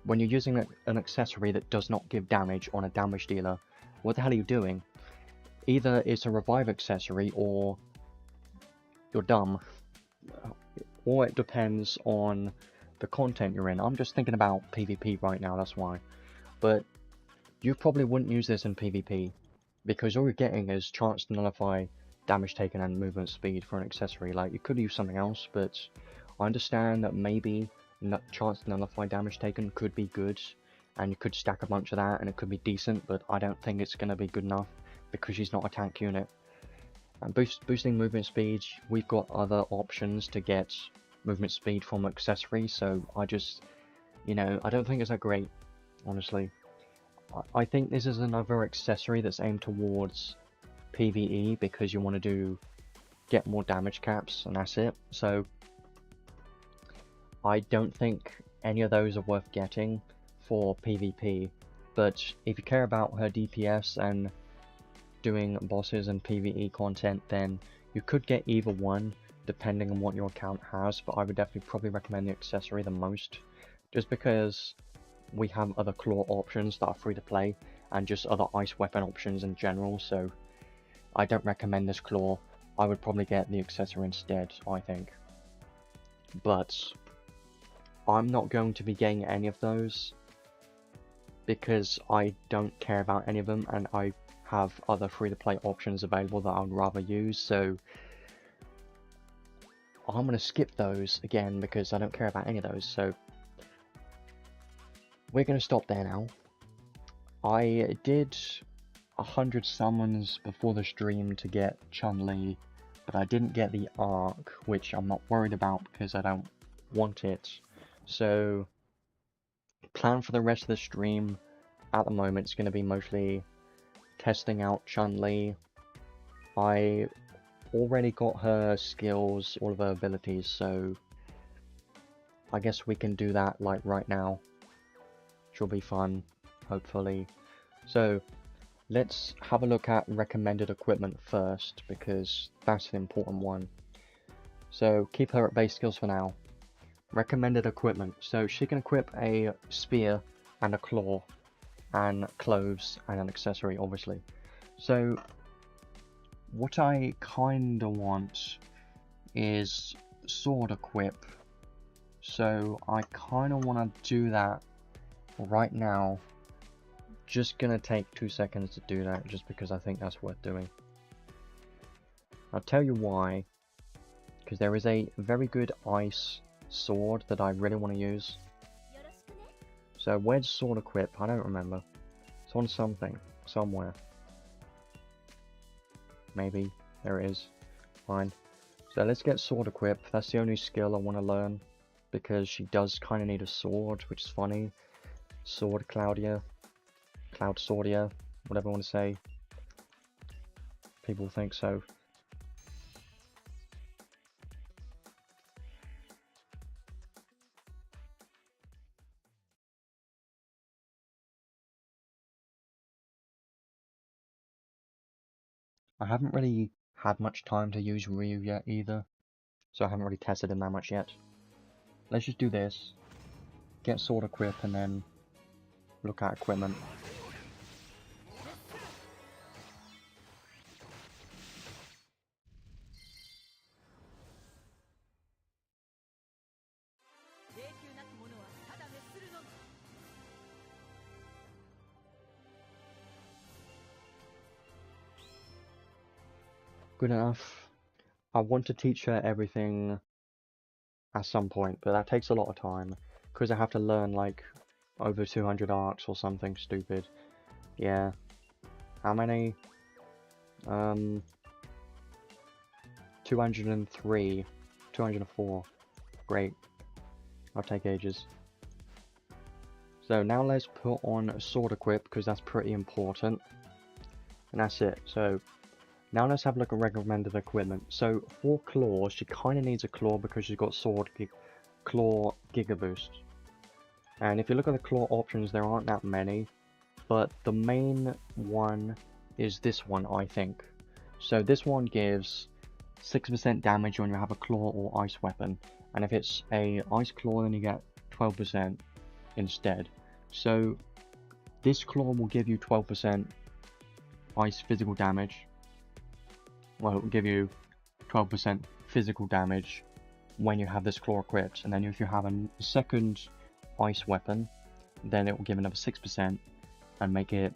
when you're using an accessory that does not give damage on a damage dealer, what the hell are you doing? Either it's a revive accessory or you're dumb, or it depends on the content you're in. I'm just thinking about PvP right now, that's why. But you probably wouldn't use this in PvP, because all you're getting is chance to nullify damage taken and movement speed for an accessory. Like, you could use something else, but I understand that maybe chance to nullify damage taken could be good, and you could stack a bunch of that and it could be decent, but I don't think it's going to be good enough, because she's not a tank unit. And boosting movement speed, we've got other options to get movement speed from accessories, so I just, you know, I don't think it's that great, honestly. I think this is another accessory that's aimed towards PvE, because you want to get more damage caps, and that's it. So I don't think any of those are worth getting for PvP, but if you care about her DPS and doing bosses and PvE content, then you could get either one depending on what your account has, but I would definitely probably recommend the accessory the most, just because we have other claw options that are free to play, and just other ice weapon options in general, so I don't recommend this claw. I would probably get the accessory instead, I think. But I'm not going to be getting any of those, because I don't care about any of them, and I have other free-to-play options available that I would rather use, so I'm going to skip those again because I don't care about any of those. So we're going to stop there now. I did 100 summons before the stream to get Chun-Li, but I didn't get the ark, which I'm not worried about because I don't want it. So plan for the rest of the stream at the moment it's going to be mostly testing out Chun-Li. I already got her skills, all of her abilities, so I guess we can do that like right now. Which will be fun, hopefully. So let's have a look at recommended equipment first, because that's an important one. So keep her at base skills for now. Recommended equipment. So she can equip a spear and a claw and clothes and an accessory, obviously. So what I kinda want is sword equip. So I kinda wanna do that right now. Just gonna take 2 seconds to do that just because I think that's worth doing. I'll tell you why. Because there is a very good ice sword that I really want to use. So where's sword equip? I don't remember. It's on something. Somewhere. Maybe. There it is. Fine. So let's get sword equip. That's the only skill I want to learn. Because she does kind of need a sword, which is funny. Sword Cloudia. Cloud Swordia. Whatever I want to say. People think so. I haven't really had much time to use Ryu yet either, so I haven't really tested him that much yet. Let's just do this, get sword equip, and then look at equipment. Good enough. I want to teach her everything at some point, but that takes a lot of time, because I have to learn like over 200 arcs or something stupid. Yeah. How many? 203. 204. Great. I'll take ages. So now let's put on sword equip, because that's pretty important. And that's it. So now let's have a look at recommended equipment. So for claws, she kind of needs a claw because she's got claw giga boost. And if you look at the claw options, there aren't that many. But the main one is this one, I think. So this one gives 6% damage when you have a claw or ice weapon. And if it's a ice claw, then you get 12% instead. So this claw will give you 12% ice physical damage. Well, it will give you 12% physical damage when you have this claw equipped. And then if you have a second ice weapon, then it will give another 6% and make it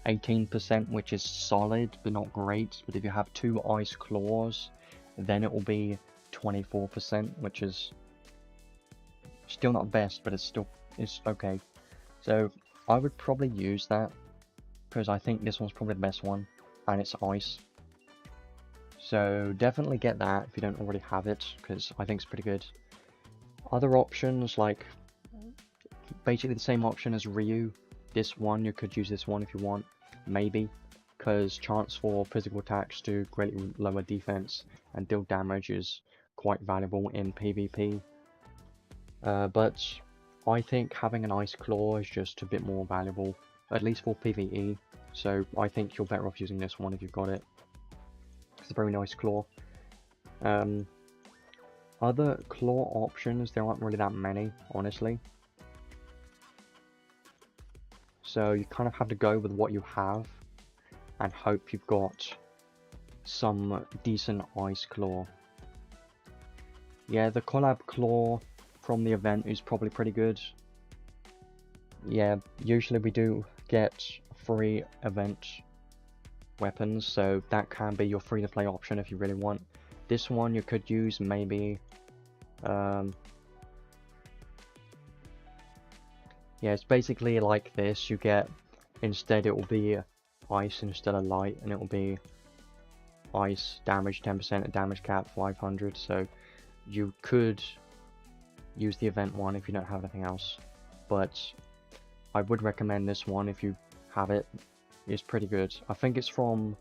18%, which is solid but not great. But if you have two ice claws, then it will be 24%, which is still not best, but it's okay. So I would probably use that because I think this one's probably the best one, and it's ice. So definitely get that if you don't already have it, because I think it's pretty good. Other options, like basically the same option as Ryu. This one, you could use this one if you want, maybe, because chance for physical attacks to greatly lower defense and deal damage is quite valuable in PvP. But I think having an ice claw is just a bit more valuable, at least for PvE. So I think you're better off using this one if you've got it. It's a very nice claw. Other claw options, there aren't really that many, honestly. So you kind of have to go with what you have and hope you've got some decent ice claw. Yeah, the collab claw from the event is probably pretty good. Yeah, usually we do get free event weapons, so that can be your free-to-play option if you really want. This one you could use maybe, yeah, it's basically like this. You get, instead it will be ice instead of light, and it will be ice damage 10%, a damage cap 500, so you could use the event one if you don't have anything else, but I would recommend this one if you have it. It's pretty good. I think it's from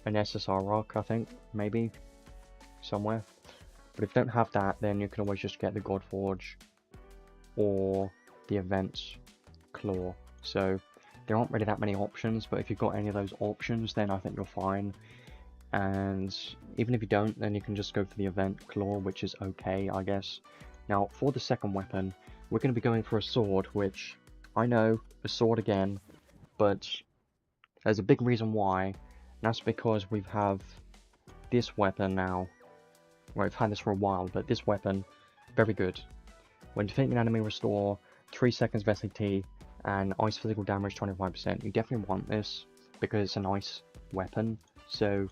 an SSR arc, I think, maybe, somewhere. But if you don't have that, then you can always just get the Godforge or the event claw. So there aren't really that many options, but if you've got any of those options, then I think you're fine. And even if you don't, then you can just go for the event claw, which is okay, I guess. Now, for the second weapon, we're going to be going for a sword, which, I know, a sword again, but there's a big reason why, and that's because we have this weapon now. Well, we've had this for a while, but this weapon, very good. When defeating an enemy, restore 3 seconds of SAT, and ice physical damage 25%. You definitely want this, because it's an ice weapon, so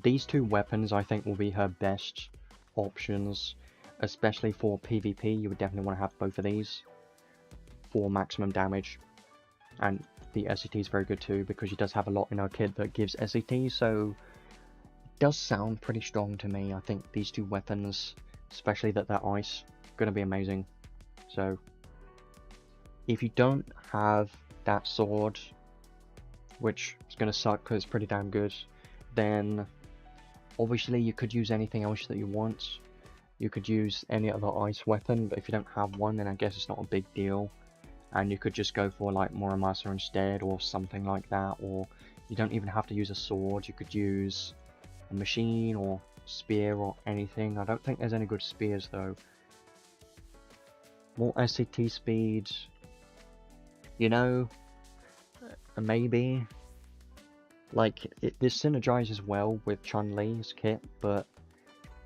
these two weapons I think will be her best options, especially for PvP. You would definitely want to have both of these for maximum damage, and the SAT is very good too, because she does have a lot in her kit that gives SAT, so it does sound pretty strong to me. I think these two weapons, especially that they're ice, going to be amazing. So if you don't have that sword, which is going to suck because it's pretty damn good, then obviously you could use anything else that you want. You could use any other ice weapon, but if you don't have one, then I guess it's not a big deal. And you could just go for like Muramasa instead, or something like that, or you don't even have to use a sword. You could use a machine or spear or anything. I don't think there's any good spears though. More SAT speed, you know, maybe. Like, this synergizes well with Chun-Li's kit, but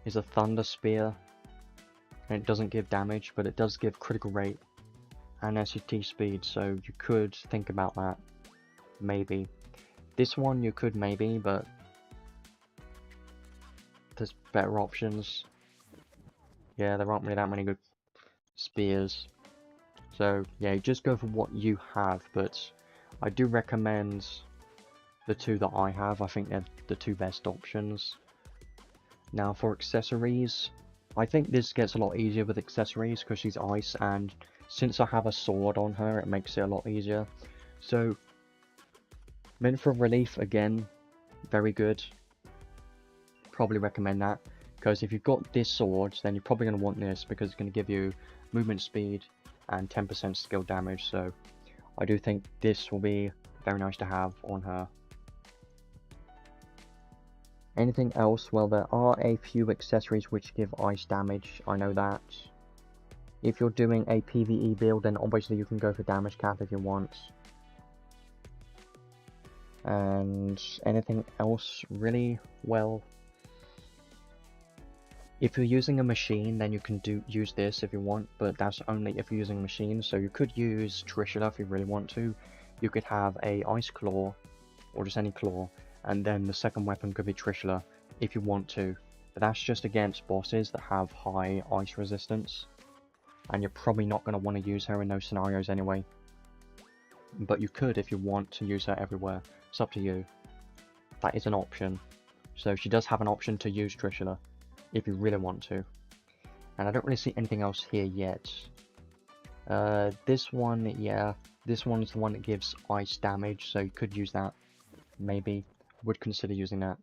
it's a thunder spear, and it doesn't give damage, but it does give critical rate and SAT speed, so you could think about that, maybe. This one you could maybe, but there's better options. Yeah, there aren't really that many good spears, so yeah, just go for what you have, but I do recommend the two that I have. I think they're the two best options. Now for accessories, I think this gets a lot easier with accessories because she's ice, and since I have a sword on her, it makes it a lot easier. So, Mint for Relief, again, very good. Probably recommend that, because if you've got this sword, then you're probably going to want this, because it's going to give you movement speed and 10% skill damage, so I do think this will be very nice to have on her. Anything else? Well, there are a few accessories which give ice damage, I know that. If you're doing a PvE build, then obviously you can go for damage cap if you want. And anything else, really? Well, if you're using a machine, then you can use this if you want, but that's only if you're using a machine. So you could use Trishula if you really want to. You could have a Ice Claw, or just any claw, and then the second weapon could be Trishula if you want to. But that's just against bosses that have high ice resistance, and you're probably not going to want to use her in those scenarios anyway. But you could if you want to use her everywhere. It's up to you. That is an option. So she does have an option to use Trishula if you really want to. And I don't really see anything else here yet. This one, yeah, this one's the one that gives ice damage, so you could use that. Maybe would consider using that.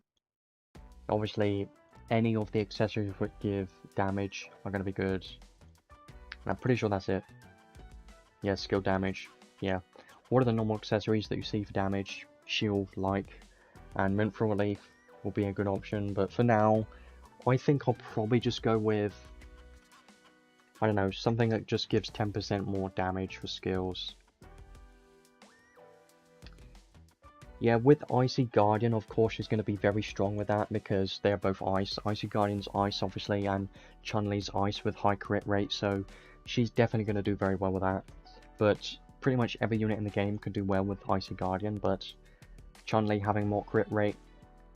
Obviously, any of the accessories which give damage are going to be good. And I'm pretty sure that's it. Yeah, skill damage. Yeah. What are the normal accessories that you see for damage? Shield, like, and Mint for Relief will be a good option. But for now, I think I'll probably just go with, I don't know, something that just gives 10% more damage for skills. Yeah, with Icy Guardian, of course, she's going to be very strong with that, because they're both ice. Icy Guardian's ice, obviously, and Chun-Li's ice with high crit rate, so she's definitely going to do very well with that. but pretty much every unit in the game could do well with Icy Guardian, but Chun-Li having more crit rate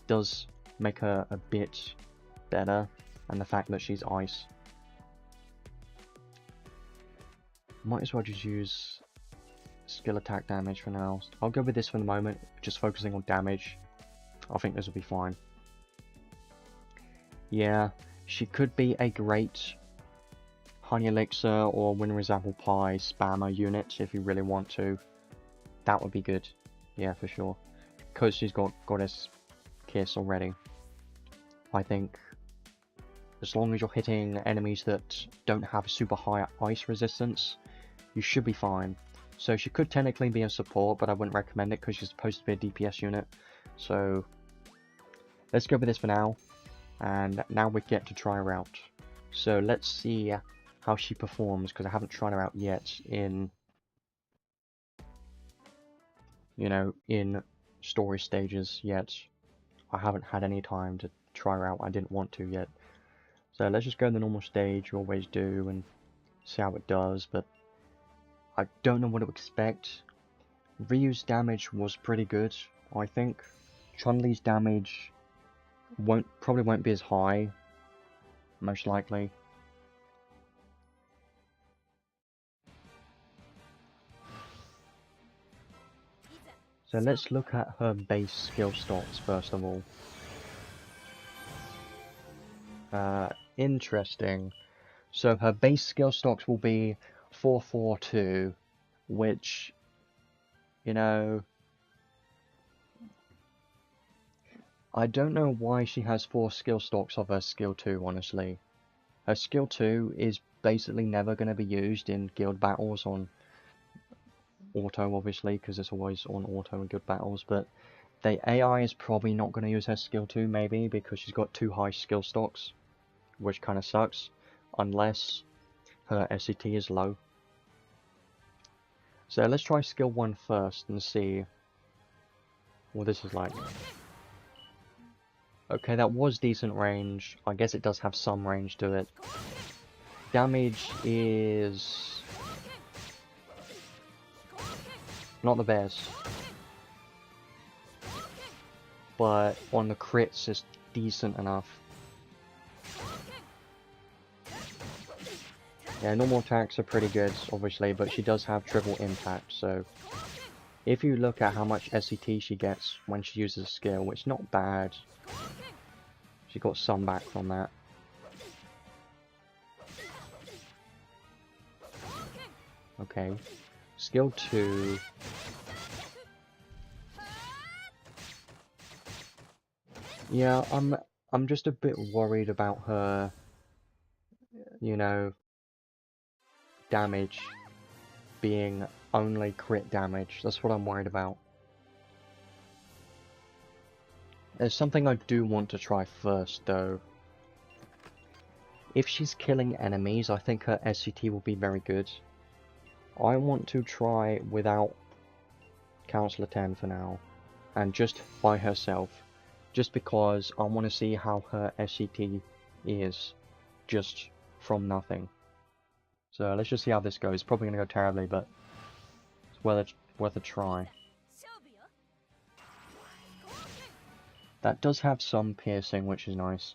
does make her a bit better, and the fact that she's ice. Might as well just use skill attack damage for now. I'll go with this for the moment, just focusing on damage. I think this will be fine. Yeah, she could be a great Honey Elixir or Winner's Apple Pie spammer unit if you really want to. That would be good. Yeah, for sure. Because she's got Goddess Kiss already. I think as long as you're hitting enemies that don't have super high ice resistance, you should be fine. So she could technically be a support, but I wouldn't recommend it because she's supposed to be a DPS unit. So let's go with this for now. And now we get to try her out. So let's see how she performs, because I haven't tried her out yet in, you know, in story stages yet. I haven't had any time to try her out. I didn't want to yet. So let's just go in the normal stage, you always do, and see how it does, but I don't know what to expect. Ryu's damage was pretty good, I think. Chun-Li's damage probably won't be as high, most likely. So let's look at her base skill stocks first of all. Interesting. So her base skill stocks will be 442, which, you know, I don't know why she has 4 skill stocks of her skill 2, honestly. Her skill 2 is basically never going to be used in guild battles on auto, obviously, because it's always on auto in guild battles, but the AI is probably not going to use her skill 2, maybe, because she's got 2 high skill stocks, which kind of sucks, unless her SCT is low. So let's try skill 1 first and see what this is like. Okay, that was decent range. I guess it does have some range to it. Damage is not the best, but on the crits it's decent enough. Yeah, normal attacks are pretty good, obviously, but she does have triple impact, so if you look at how much SCT she gets when she uses a skill, it's not bad. She got some back from that. Okay, skill 2. Yeah, I'm just a bit worried about her, you know, damage being only crit damage. That's what I'm worried about. There's something I do want to try first, though. If she's killing enemies, I think her SCT will be very good. I want to try without Counselor 10 for now, and just by herself, just because I want to see how her SCT is, just from nothing. So let's just see how this goes. It's probably going to go terribly, but it's worth a try. That does have some piercing, which is nice.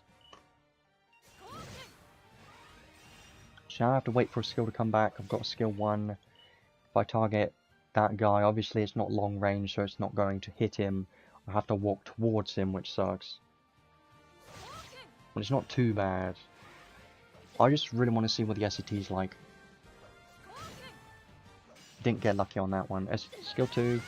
Shall I have to wait for a skill to come back? I've got a skill 1. If I target that guy, obviously it's not long range, so it's not going to hit him. I have to walk towards him, which sucks. But it's not too bad. I just really want to see what the SCT is like. Didn't get lucky on that one. Skill 2.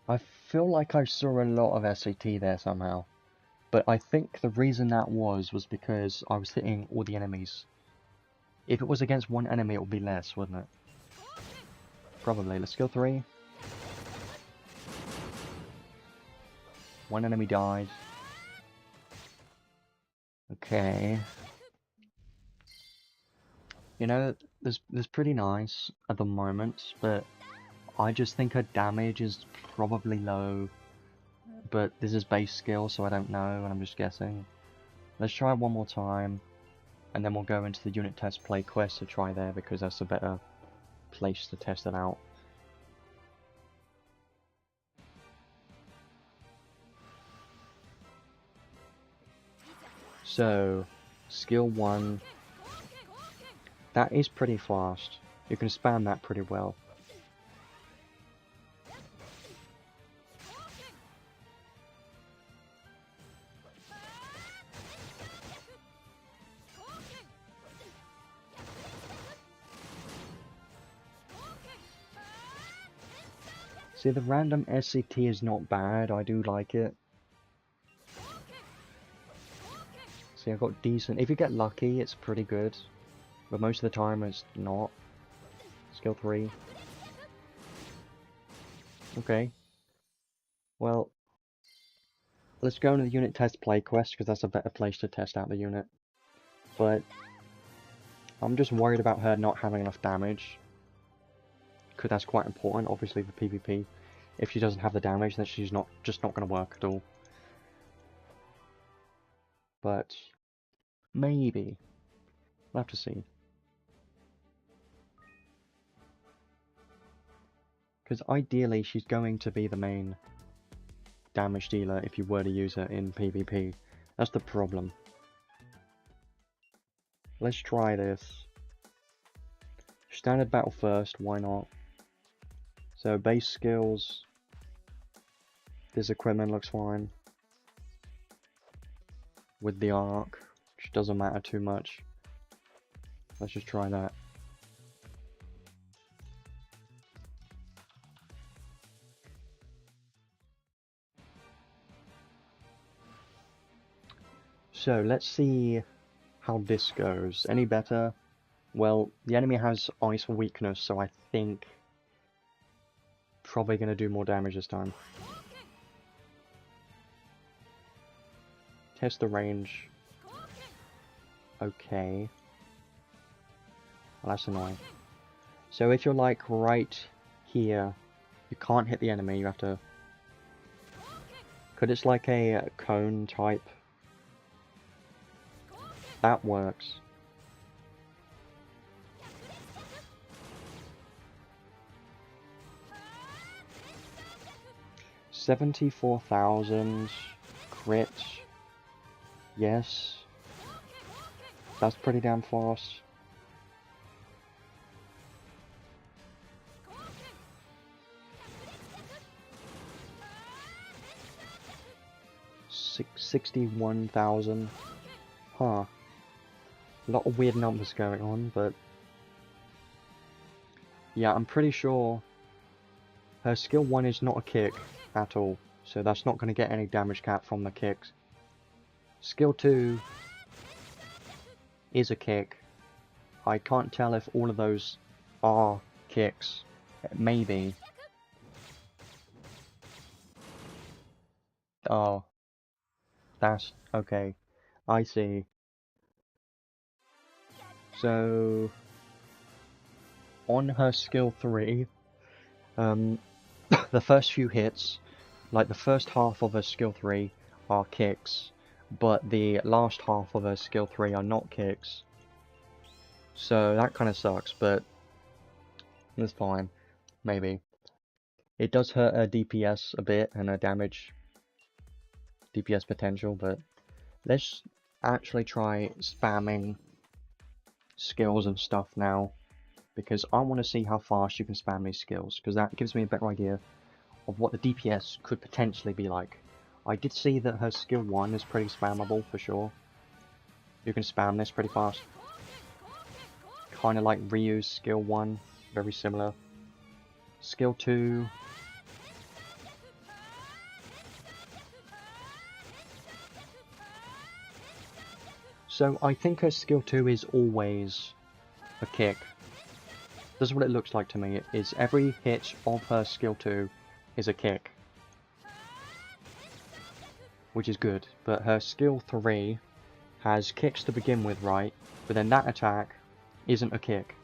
I feel like I saw a lot of SCT there somehow. But I think the reason that was because I was hitting all the enemies. If it was against one enemy, it would be less, wouldn't it? Probably. Let's skill 3. One enemy died. Okay. You know, this pretty nice at the moment, but I just think her damage is probably low. but this is base skill, so I don't know, and I'm just guessing. Let's try one more time, and then we'll go into the unit test play quest to try there, because that's a better place to test it out. So, skill 1, that is pretty fast. You can spam that pretty well. See, the random SCT is not bad, I do like it. See, I've got decent, if you get lucky, it's pretty good. But most of the time, it's not. Skill 3. Okay. Well, let's go into the unit test play quest, because that's a better place to test out the unit. But I'm just worried about her not having enough damage. Because that's quite important, obviously, for PvP. If she doesn't have the damage, then she's just not going to work at all. But maybe. We'll have to see. Because ideally, she's going to be the main damage dealer if you were to use her in PvP. That's the problem. Let's try this. Standard battle first, why not? So base skills. This equipment looks fine. With the arc, which doesn't matter too much. Let's just try that. So let's see how this goes. Any better? Well, the enemy has ice weakness, so I think probably going to do more damage this time. Test the range. Okay. Well, that's annoying. So if you're like right here, you can't hit the enemy, you have to... Because it's like a cone type. That works. $74,000 crit. Yes. That's pretty damn fast. $61,000. Huh. A lot of weird numbers going on, but... Yeah, I'm pretty sure her skill 1 is not a kick at all, so that's not going to get any damage cap from the kicks. Skill 2 is a kick. I can't tell if all of those are kicks. Maybe. Oh. That's... okay. I see. So... on her skill 3, the first few hits, like the first half of her skill 3 are kicks, but the last half of her skill 3 are not kicks. So that kind of sucks, but it's fine. Maybe. It does hurt her DPS a bit and her damage DPS potential, but let's actually try spamming skills and stuff now, because I want to see how fast you can spam these skills, because that gives me a better idea of what the DPS could potentially be like. I did see that her skill 1 is pretty spammable for sure. You can spam this pretty fast. Kind of like Ryu's skill 1, very similar. Skill 2. So I think her skill 2 is always a kick. This is what it looks like to me, is every hit of her skill 2 is a kick. Which is good, but her skill 3 has kicks to begin with, right? But then that attack isn't a kick.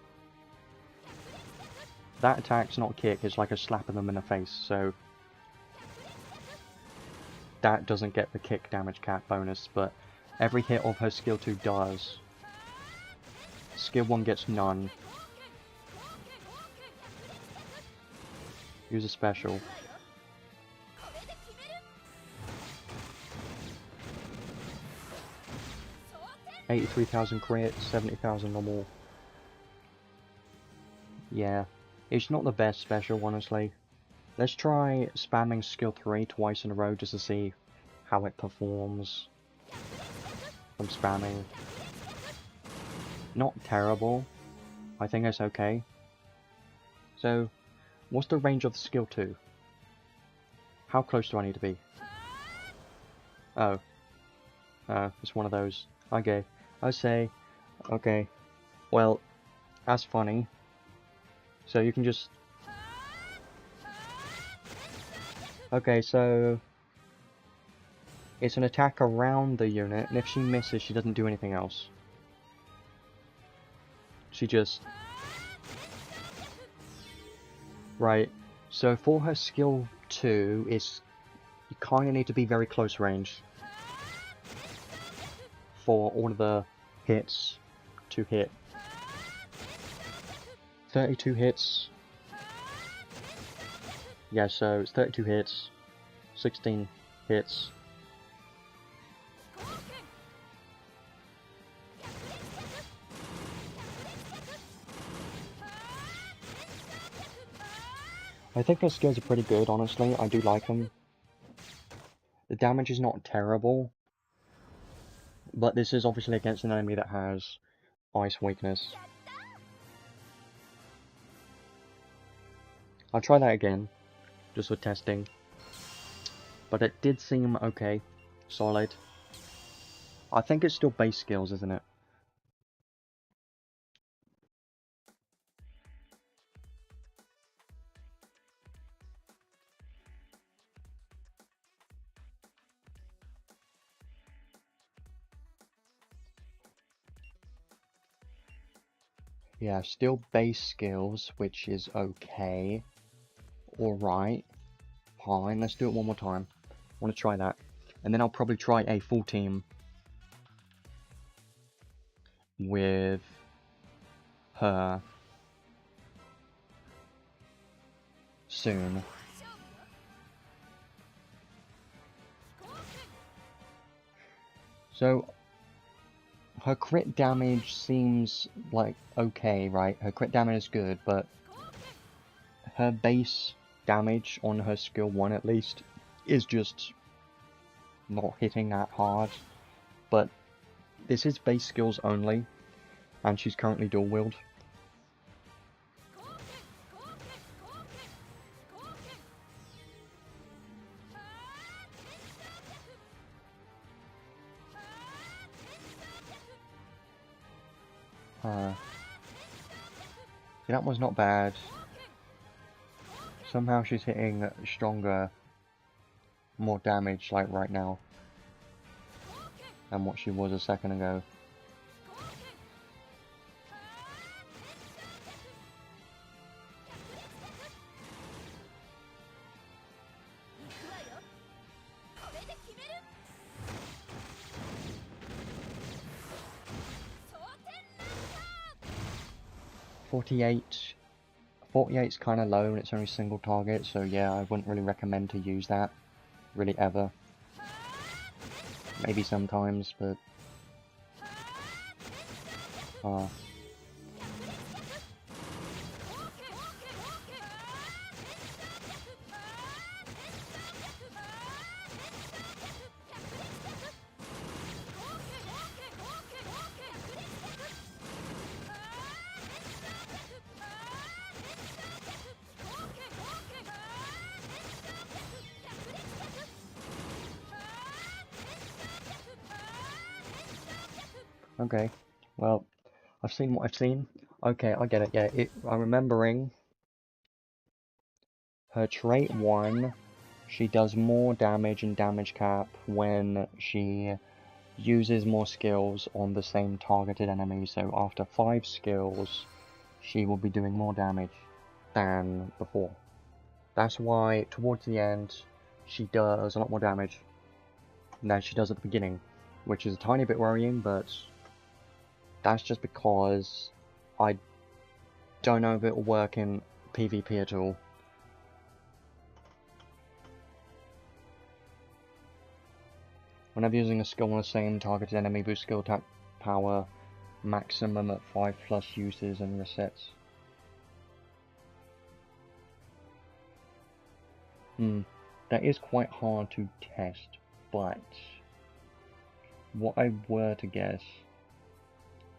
That attack's not a kick, it's like a slap of them in the face, so... that doesn't get the kick damage cap bonus, but every hit of her skill 2 does. Skill 1 gets none. Use a special. 83,000 crit, 70,000 normal. Yeah, it's not the best special, honestly. Let's try spamming skill 3 twice in a row just to see how it performs from spamming. Not terrible. I think it's okay. So, what's the range of skill 2? How close do I need to be? Oh. It's one of those. Okay. I say, okay. Well, that's funny. So you can just... Okay, so... It's an attack around the unit, and if she misses, she doesn't do anything else. She just... Right. So for her skill 2, it's... You kind of need to be very close range for all of the hits to hit. 32 hits. Yeah, so it's 32 hits, 16 hits. I think her skills are pretty good, honestly. I do like them. The damage is not terrible, but this is obviously against an enemy that has ice weakness. I'll try that again, just for testing. But it did seem okay, solid. I think it's still base skills, isn't it? Yeah, still base skills, which is okay. Alright. Fine, let's do it one more time. I want to try that. And then I'll probably try a full team with her soon. So, her crit damage seems like okay, right? Her crit damage is good, but her base damage on her skill 1 at least is just not hitting that hard. But this is base skills only, and she's currently dual wield. That one's not bad. Somehow she's hitting stronger, more damage like right now than what she was a second ago. .48's kind of low and it's only single target, so yeah, I wouldn't really recommend to use that, really ever. Maybe sometimes, but... Okay, well, I've seen what I've seen. Okay, I get it, yeah, I'm remembering her trait 1, she does more damage and damage cap when she uses more skills on the same targeted enemy, so after 5 skills, she will be doing more damage than before. That's why, towards the end, she does a lot more damage. than she does at the beginning, which is a tiny bit worrying, but that's just because I don't know if it will work in PvP at all. Whenever using a skill on the same targeted enemy, boost skill attack power maximum at 5+ uses and resets. That is quite hard to test, but what I were to guess,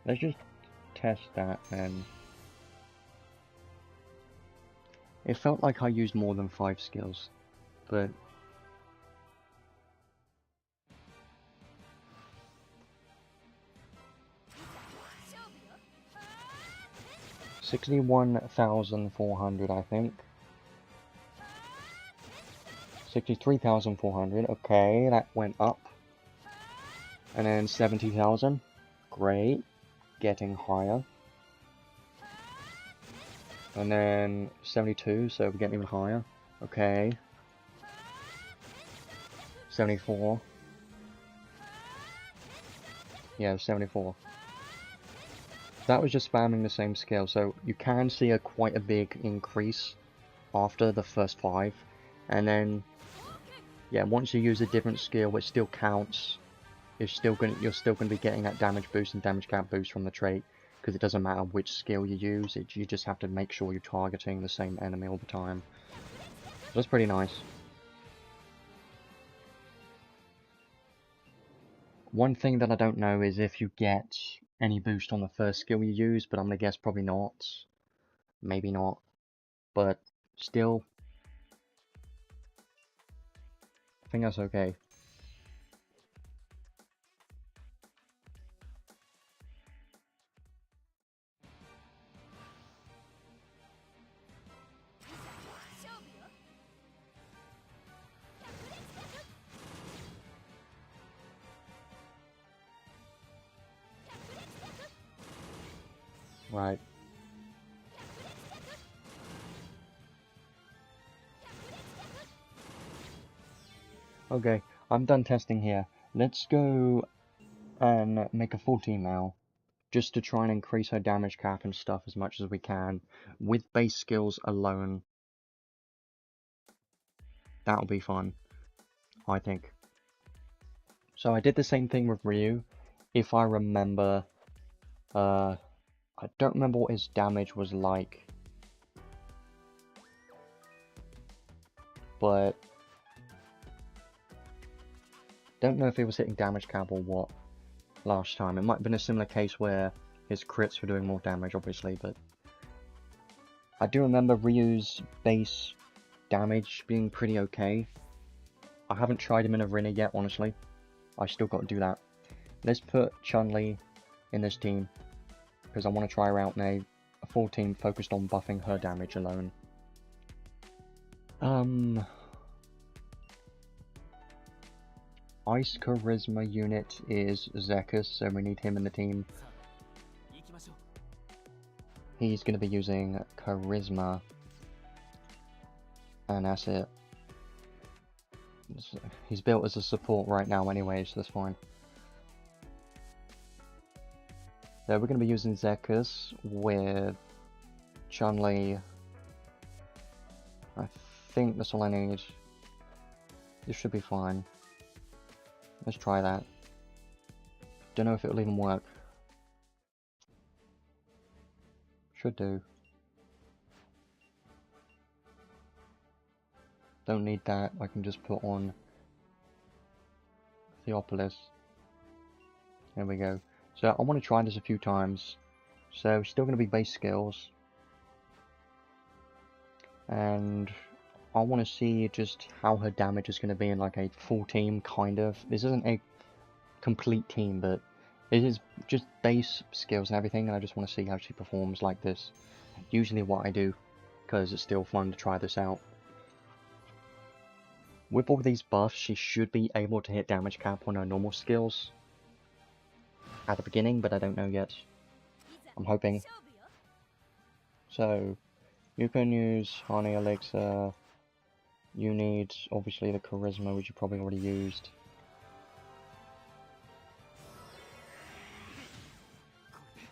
let's just test that, and it felt like I used more than 5 skills, but 61,400, I think. 63,400, okay, that went up. And then 70,000, great, getting higher. And then 72, so we're getting even higher, okay. 74. Yeah, 74. That was just spamming the same skill, so you can see quite a big increase after the first 5, and then, yeah, once you use a different skill, it still counts. You're still gonna be getting that damage boost and damage cap boost from the trait, because it doesn't matter which skill you use. You just have to make sure you're targeting the same enemy all the time. So that's pretty nice. One thing that I don't know is if you get any boost on the first skill you use, but I'm gonna guess probably not. Maybe not. But still, I think that's okay. Right. Okay, I'm done testing here. Let's go and make a full team now, just to try and increase her damage cap and stuff as much as we can. With base skills alone, that'll be fun, I think. So I did the same thing with Ryu. If I remember, I don't remember what his damage was like, but don't know if he was hitting damage cap or what last time. It might have been a similar case where his crits were doing more damage, obviously, but I do remember Ryu's base damage being pretty okay. I haven't tried him in arena yet, honestly. I still got to do that. Let's put Chun-Li in this team, because I want to try her out in a full team focused on buffing her damage alone. Ice Charisma unit is Zekus, so we need him in the team. He's going to be using Charisma, and that's it. He's built as a support right now anyway, so that's fine. So we're going to be using Zekus with Chun-Li. I think that's all I need. This should be fine. Let's try that. Don't know if it'll even work. Should do. Don't need that. I can just put on Theopolis. There we go. So I want to try this a few times. So still going to be base skills. And I want to see just how her damage is going to be in like a full team, kind of. This isn't a complete team, but it is just base skills and everything, and I just want to see how she performs like this. Usually what I do, because it's still fun to try this out. With all these buffs, she should be able to hit damage cap on her normal skills at the beginning, but I don't know yet. I'm hoping. So, you can use Honey Elixir. You need, obviously, the Charisma, which you probably already used.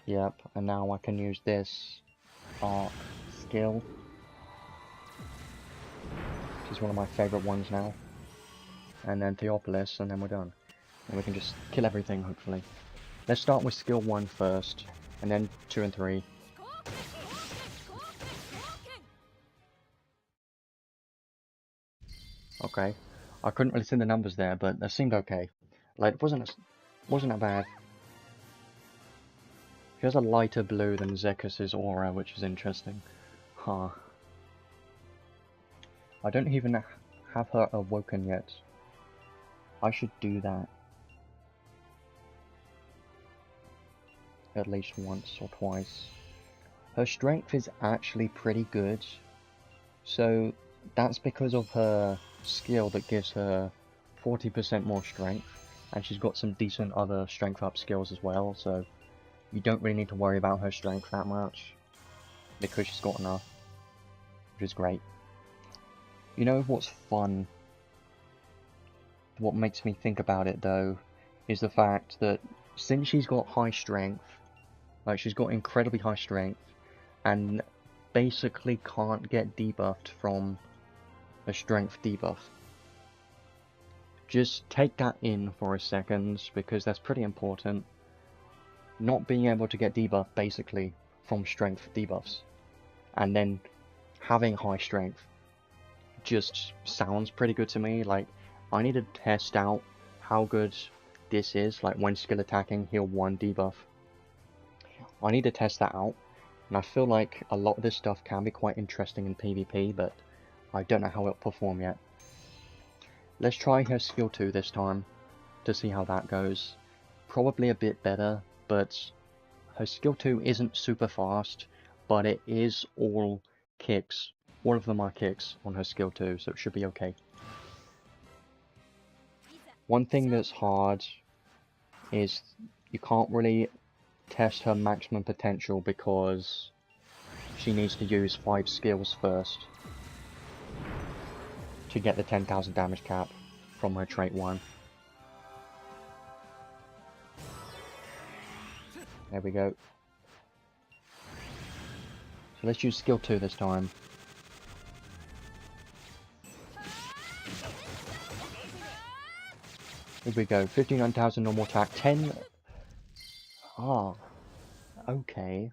Yep, and now I can use this arc skill, which is one of my favourite ones now. And then Theopolis, and then we're done. And we can just kill everything, hopefully. Let's start with skill 1 first, and then 2 and 3. Okay. I couldn't really see the numbers there, but that seemed okay. Like, it wasn't that bad. She has a lighter blue than Zekus's aura, which is interesting. Huh. I don't even have her awoken yet. I should do that. At least once or twice. Her strength is actually pretty good. So, that's because of her skill that gives her 40% more strength. And she's got some decent other strength up skills as well, so you don't really need to worry about her strength that much. Because she's got enough. Which is great. You know what's fun? What makes me think about it though, is the fact that since she's got high strength, like she's got incredibly high strength, and basically can't get debuffed from a strength debuff. Just take that in for a second, because that's pretty important. Not being able to get debuffed basically from strength debuffs, and then having high strength just sounds pretty good to me. Like, I need to test out how good this is, like when skill attacking, heal 1 debuff. I need to test that out, and I feel like a lot of this stuff can be quite interesting in PvP, but I don't know how it'll perform yet. Let's try her skill 2 this time, to see how that goes. Probably a bit better, but her skill 2 isn't super fast, but it is all kicks. All of them are kicks on her skill 2, so it should be okay. One thing that's hard is you can't really test her maximum potential because she needs to use 5 skills first to get the 10,000 damage cap from her trait 1. There we go. So let's use skill 2 this time. Here we go, 59,000 normal attack, 10... Ah, okay.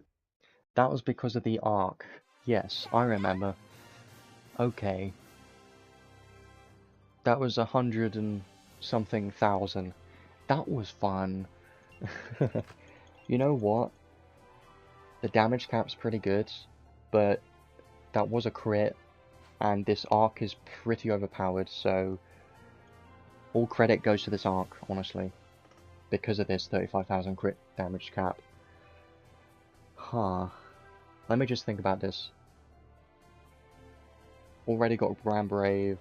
That was because of the arc. Yes, I remember. Okay. That was 100 and something thousand. That was fun. You know what? The damage cap's pretty good, but that was a crit, and this arc is pretty overpowered, so all credit goes to this arc, honestly, because of this 35,000 crit damage cap. Huh. Let me just think about this. Already got Grand Brave.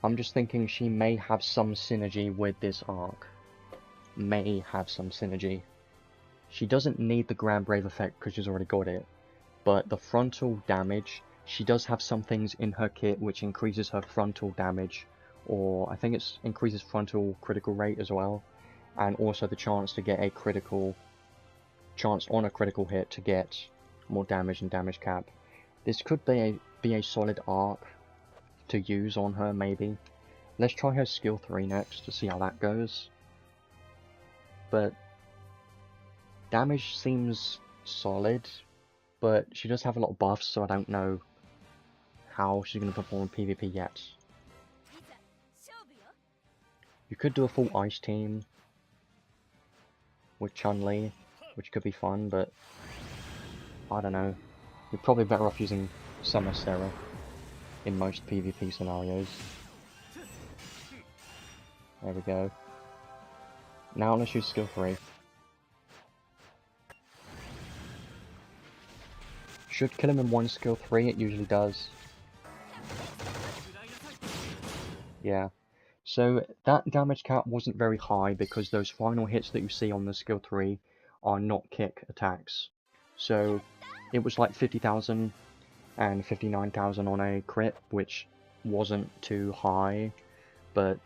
I'm just thinking she may have some synergy with this arc. May have some synergy. She doesn't need the Grand Brave effect because she's already got it, but the frontal damage, she does have some things in her kit which increases her frontal damage, or I think it increases frontal critical rate as well, and also the chance to get a critical chance on a critical hit to get more damage and damage cap. This could be a solid arc to use on her, maybe. Let's try her skill 3 next to see how that goes. But damage seems solid, but she does have a lot of buffs, so I don't know how she's going to perform in PvP yet. You could do a full ice team with Chun-Li, which could be fun, but I don't know. You're probably better off using Summer Sarah in most PvP scenarios. There we go. Now let's use skill 3. Should kill him in one skill 3, it usually does. Yeah. So that damage cap wasn't very high because those final hits that you see on the skill 3 are not kick attacks. So it was like 50,000 and 59,000 on a crit, which wasn't too high, but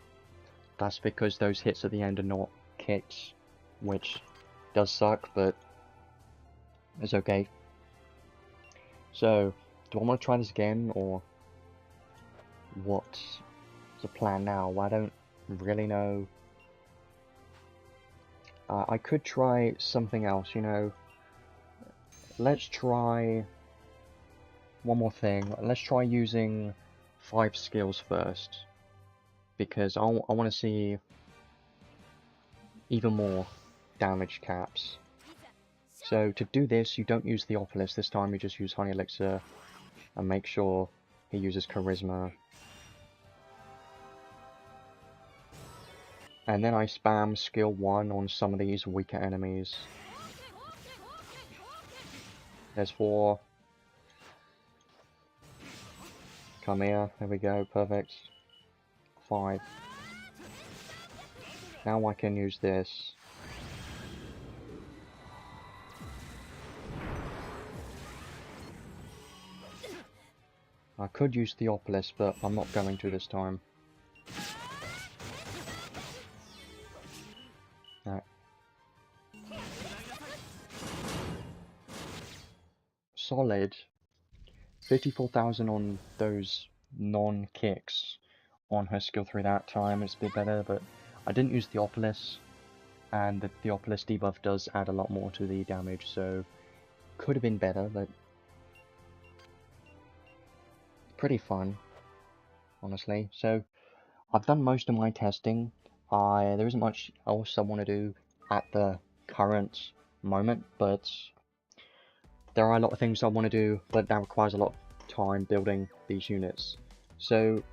that's because those hits at the end are not kicks, which does suck, but it's okay. So, do I want to try this again, or what's the plan now? Well, I don't really know. I could try something else, you know. Let's try one more thing. Let's try using 5 skills first, because I want to see even more damage caps. So to do this, you don't use Theopolis this time, you just use Honey Elixir, and make sure he uses Charisma. And then I spam skill 1 on some of these weaker enemies. There's 4. Come here, there we go, perfect. 5. Now I can use this. I could use Theopolis, but I'm not going to this time. Right. Solid. 54,000 on those non-kicks on her skill 3 that time. It's a bit better, but I didn't use Theopolis, and the Theopolis debuff does add a lot more to the damage, so could have been better, but pretty fun, honestly. So I've done most of my testing. There isn't much else I want to do at the current moment, but there are a lot of things I want to do, but that requires a lot of time building these units. So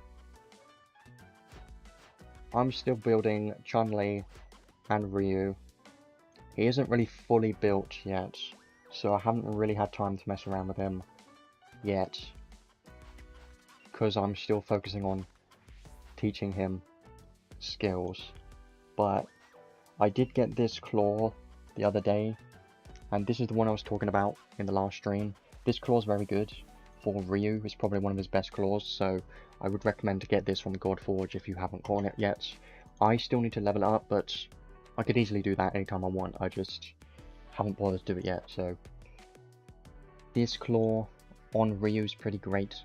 I'm still building Chun-Li and Ryu. He isn't really fully built yet, so I haven't really had time to mess around with him yet, because I'm still focusing on teaching him skills. But I did get this claw the other day, and this is the one I was talking about in the last stream. This claw is very good for Ryu. It's probably one of his best claws, so I would recommend to get this from Godforge if you haven't gotten it yet. I still need to level it up, but I could easily do that anytime I want. I just haven't bothered to do it yet, so this claw on Ryu is pretty great.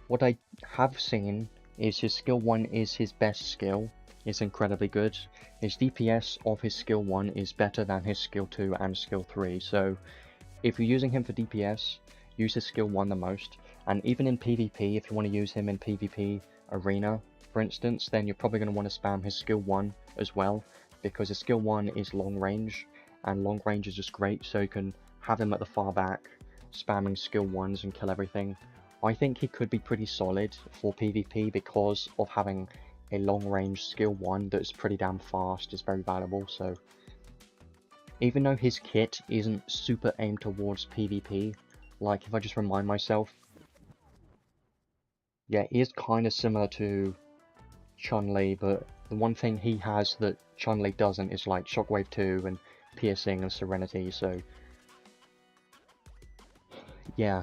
What I have seen is his skill 1 is his best skill. It's incredibly good. His DPS of his skill 1 is better than his skill 2 and skill 3, so if you're using him for DPS, use his skill 1 the most. And even in PvP, if you want to use him in PvP arena, for instance, then you're probably going to want to spam his skill 1 as well, because his skill 1 is long range, and long range is just great, so you can have him at the far back, spamming skill 1s and kill everything. I think he could be pretty solid for PvP because of having a long range skill 1 that's pretty damn fast is very valuable. So even though his kit isn't super aimed towards PvP, like if I just remind myself, yeah, he is kind of similar to Chun-Li, but the one thing he has that Chun-Li doesn't is like Shockwave 2 and Piercing and Serenity, so yeah.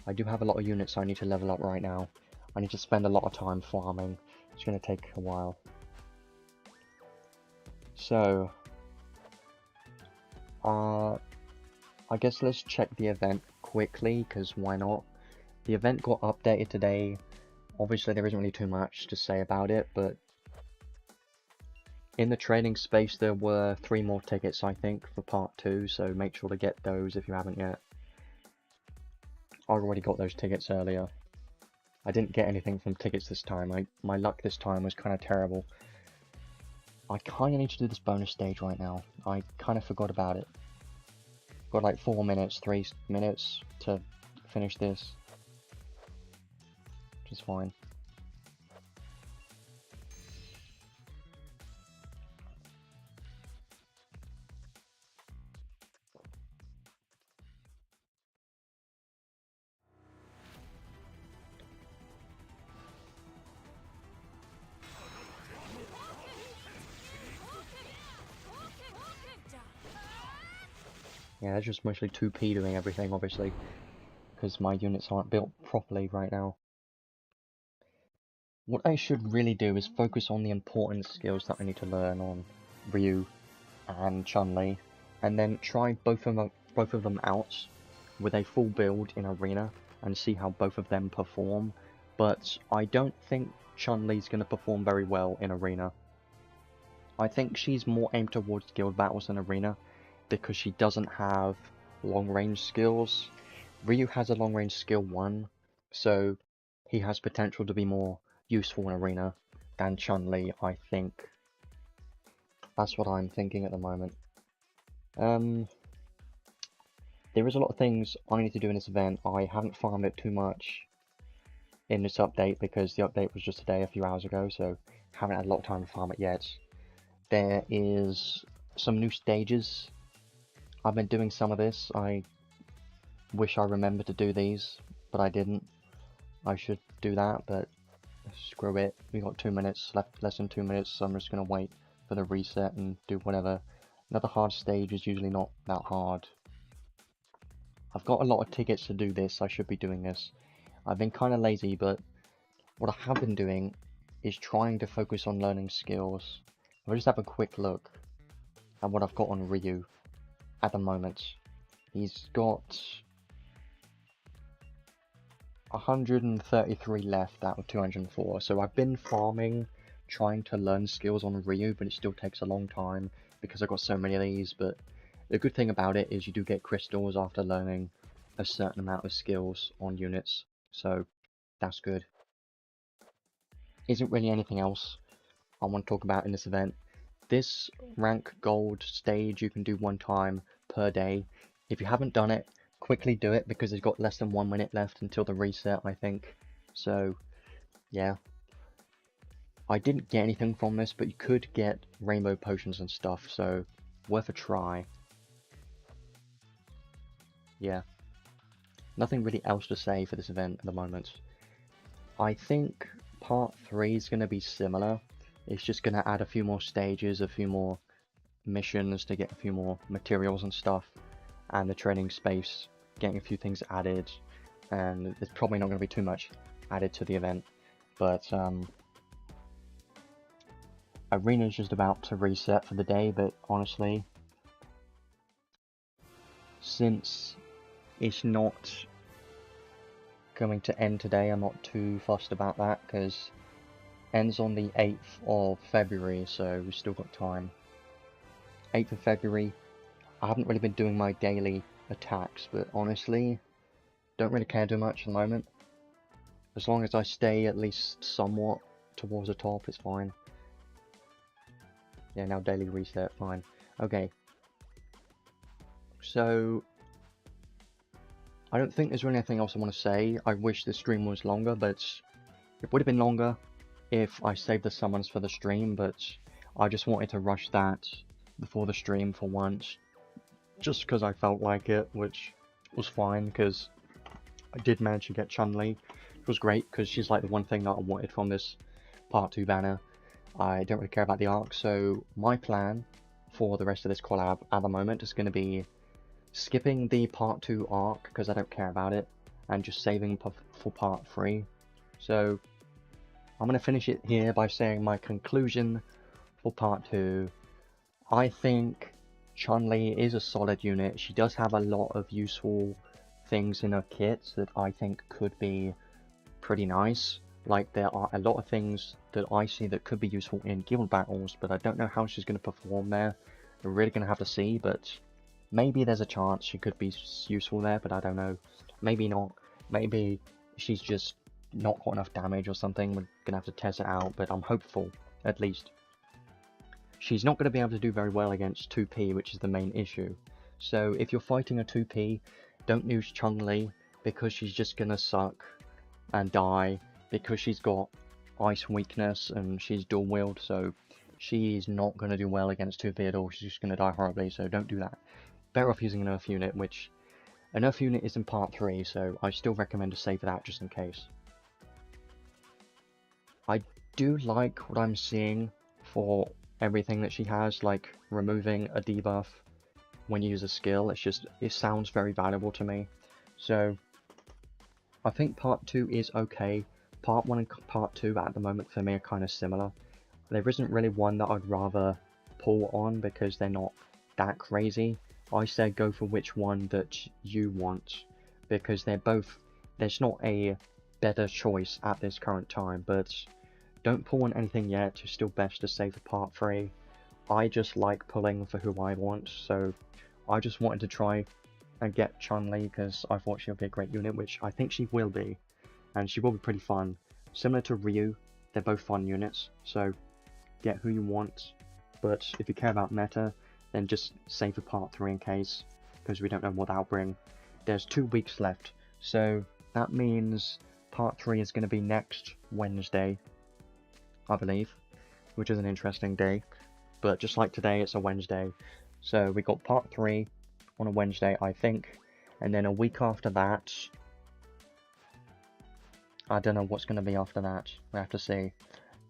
I do have a lot of units I need to level up right now. I need to spend a lot of time farming. It's going to take a while. So, I guess let's check the event quickly, because why not? The event got updated today. Obviously there isn't really too much to say about it, but in the trading space there were 3 more tickets I think for part 2, so make sure to get those if you haven't yet. I already got those tickets earlier. I didn't get anything from tickets this time. My luck this time was kind of terrible. I kind of need to do this bonus stage right now. I kind of forgot about it. Got like 4 minutes, 3 minutes to finish this, which is fine. Yeah, it's just mostly 2P doing everything, obviously, because my units aren't built properly right now. What I should really do is focus on the important skills that I need to learn on Ryu and Chun-Li, and then try both of them out with a full build in Arena and see how both of them perform. But I don't think Chun-Li's going to perform very well in Arena. I think she's more aimed towards guild battles than Arena because she doesn't have long range skills. Ryu has a long range skill 1, so he has potential to be more useful in Arena than Chun-Li, I think. That's what I'm thinking at the moment. There is a lot of things I need to do in this event. I haven't farmed it too much in this update because the update was just today, a few hours ago, so haven't had a lot of time to farm it yet. There is some new stages. I've been doing some of this. I wish I remembered to do these, but I didn't. I should do that, but screw it. We got 2 minutes left, less than 2 minutes, so I'm just gonna wait for the reset and do whatever. Another hard stage is usually not that hard. I've got a lot of tickets to do this. I should be doing this. I've been kind of lazy, but what I have been doing is trying to focus on learning skills. I'll just have a quick look at what I've got on Ryu at the moment. He's got 133 left out of 204, so I've been farming, trying to learn skills on Ryu, but it still takes a long time because I've got so many of these. But the good thing about it is you do get crystals after learning a certain amount of skills on units, so that's good. Isn't really anything else I want to talk about in this event. This rank gold stage you can do 1 time per day. If you haven't done it, quickly do it because it's got less than 1 minute left until the reset, I think. So yeah, I didn't get anything from this, but you could get rainbow potions and stuff, so worth a try. Yeah, nothing really else to say for this event at the moment. I think part 3 is going to be similar. It's just going to add a few more stages, a few more missions to get a few more materials and stuff, and the training space, getting a few things added, and there's probably not going to be too much added to the event, but Arena's just about to reset for the day. But honestly, since it's not going to end today, I'm not too fussed about that, because ends on the 8th of February, so we've still got time. 8th of February, I haven't really been doing my daily attacks, but honestly, don't really care too much at the moment. As long as I stay at least somewhat towards the top, it's fine. Yeah, now daily reset, fine. Okay. So, I don't think there's really anything else I want to say. I wish the stream was longer, but it would have been longer if I saved the summons for the stream, but I just wanted to rush that before the stream for once, just because I felt like it, which was fine, because I did manage to get Chun-Li. It was great, because she's like the one thing that I wanted from this Part 2 banner. I don't really care about the arc, so my plan for the rest of this collab at the moment is going to be skipping the Part 2 arc, because I don't care about it, and just saving for Part 3. So I'm going to finish it here by saying my conclusion for Part 2. I think Chun-Li is a solid unit. She does have a lot of useful things in her kit that I think could be pretty nice. Like, there are a lot of things that I see that could be useful in guild battles, but I don't know how she's going to perform there. We're really going to have to see, but maybe there's a chance she could be useful there, but I don't know. Maybe not. Maybe she's just not got enough damage or something. We're going to have to test it out, but I'm hopeful, at least. She's not going to be able to do very well against 2P, which is the main issue. So if you're fighting a 2P, don't use Chun-Li, because she's just going to suck and die, because she's got ice weakness and she's dual wield, so she's not going to do well against 2P at all. She's just going to die horribly, so don't do that. Better off using an Earth unit, which an Earth unit is in Part 3, so I still recommend to save that just in case. I do like what I'm seeing for everything that she has, like removing a debuff when you use a skill. It sounds very valuable to me. So I think part 2 is okay. Part 1 and part 2 at the moment for me are kind of similar. There isn't really one that I'd rather pull on because they're not that crazy. I say go for which one that you want, because they're both, there's not a better choice at this current time, but don't pull on anything yet. It's still best to save for part 3. I just like pulling for who I want, so I just wanted to try and get Chun-Li because I thought she'll be a great unit, which I think she will be, and she will be pretty fun. Similar to Ryu, they're both fun units, so get who you want, but if you care about meta, then just save for part 3 in case, because we don't know what that'll bring. There's 2 weeks left, so that means part 3 is going to be next Wednesday, I believe, which is an interesting day, but just like today, it's a Wednesday, so we got part 3 on a Wednesday, I think, and then a week after that, I don't know what's going to be after that, we have to see.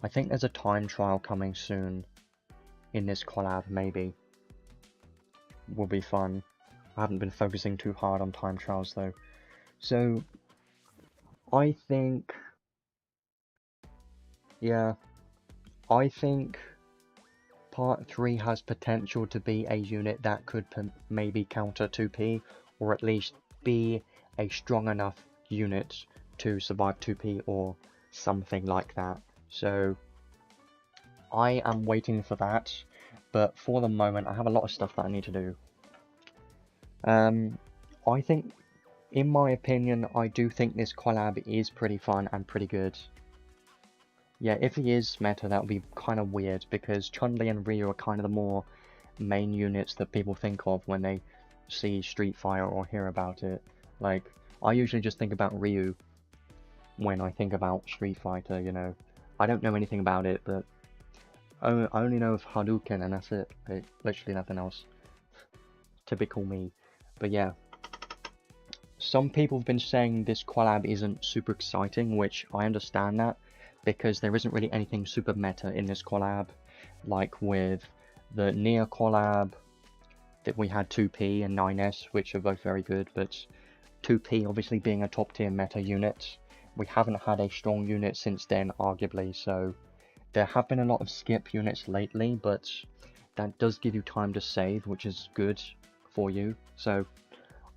I think there's a time trial coming soon in this collab, maybe. Will be fun. I haven't been focusing too hard on time trials though. So, I think... yeah, I think part 3 has potential to be a unit that could maybe counter 2P, or at least be a strong enough unit to survive 2P or something like that. So, I am waiting for that, but for the moment, I have a lot of stuff that I need to do. I think, in my opinion, I do think this collab is pretty fun and pretty good. Yeah, if he is meta, that would be kind of weird, because Chun-Li and Ryu are kind of the more main units that people think of when they see Street Fighter or hear about it. Like, I usually just think about Ryu when I think about Street Fighter, you know. I don't know anything about it, but I only know of Hadouken, and that's it. Literally nothing else. Typical me. But yeah. Some people have been saying this collab isn't super exciting, which I understand that, because there isn't really anything super meta in this collab. Like with the Nier collab, that we had 2P and 9S, which are both very good, but 2P obviously being a top tier meta unit, we haven't had a strong unit since then, arguably, so there have been a lot of skip units lately, but that does give you time to save, which is good for you. So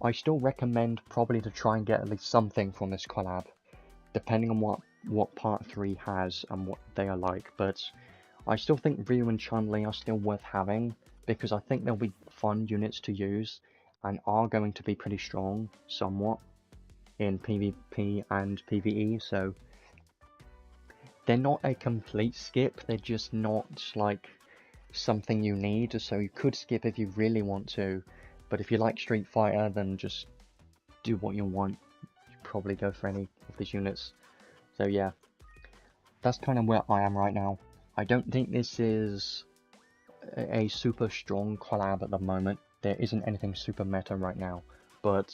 I still recommend probably to try and get at least something from this collab, depending on what part 3 has and what they are like. But I still think Ryu and Chun-Li are still worth having, because I think they'll be fun units to use and are going to be pretty strong somewhat in PvP and PvE, so they're not a complete skip, they're just not like something you need, so you could skip if you really want to, but if you like Street Fighter, then just do what you want. You probably go for any of these units. So yeah, that's kind of where I am right now. I don't think this is a super strong collab at the moment. There isn't anything super meta right now, but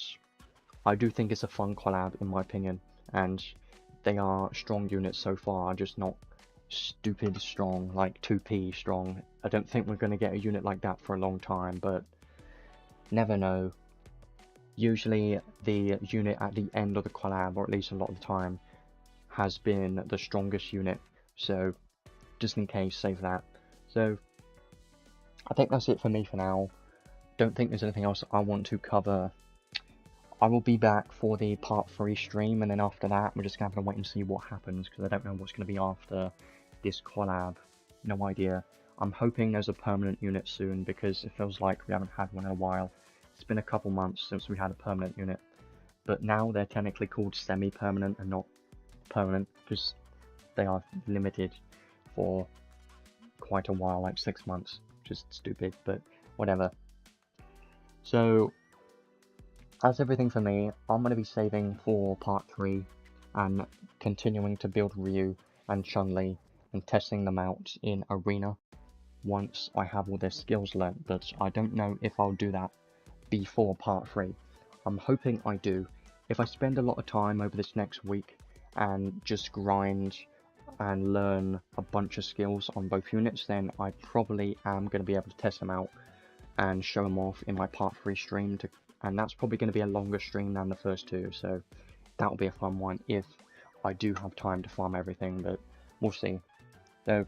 I do think it's a fun collab in my opinion, and they are strong units so far, just not stupid strong, like 2P strong. I don't think we're going to get a unit like that for a long time, but never know. Usually the unit at the end of the collab, or at least a lot of the time, has been the strongest unit, so just in case, save that. So I think that's it for me for now. Don't think there's anything else I want to cover. I will be back for the part 3 stream, and then after that we're just going to have to wait and see what happens, because I don't know what's going to be after this collab. No idea. I'm hoping there's a permanent unit soon, because it feels like we haven't had one in a while. It's been a couple months since we had a permanent unit, but now they're technically called semi-permanent and not permanent, because they are limited for quite a while, like 6 months, which is stupid, but whatever. So that's everything for me. I'm going to be saving for part 3 and continuing to build Ryu and Chun-Li and testing them out in Arena once I have all their skills learnt, but I don't know if I'll do that before part 3. I'm hoping I do. If I spend a lot of time over this next week and just grind and learn a bunch of skills on both units, then I probably am going to be able to test them out and show them off in my part 3 stream, and that's probably going to be a longer stream than the first 2, so that'll be a fun one if I do have time to farm everything, but we'll see. So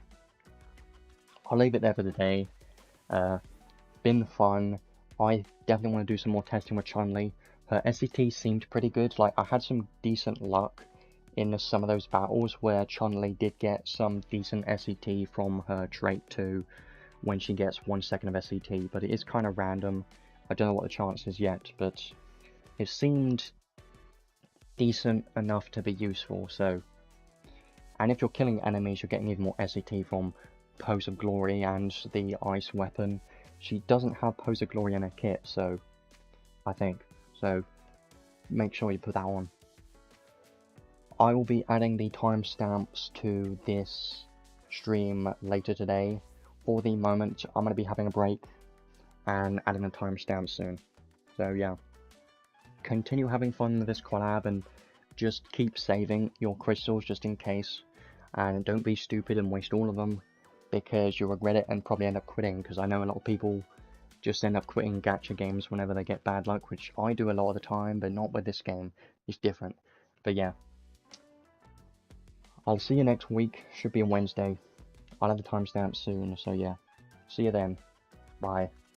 I'll leave it there for the day. Been fun. I definitely want to do some more testing with Chun-Li. Her SCT seemed pretty good. Like, I had some decent luck in some of those battles where Chun-Li did get some decent SCT from her trait too, when she gets 1 second of SCT, but it is kind of random. I don't know what the chance is yet, but it seemed decent enough to be useful. So, and if you're killing enemies, you're getting even more SCT from Pose of Glory and the ice weapon. She doesn't have Pose of Glory in her kit, so I think so. Make sure you put that on. I will be adding the timestamps to this stream later today. For the moment, I'm going to be having a break and adding the timestamps soon. So yeah, continue having fun with this collab and just keep saving your crystals just in case. And don't be stupid and waste all of them, because you'll regret it and probably end up quitting, because I know a lot of people just end up quitting gacha games whenever they get bad luck, which I do a lot of the time, but not with this game. It's different. But yeah, I'll see you next week. Should be a Wednesday. I'll have the timestamp soon, so yeah. See you then. Bye.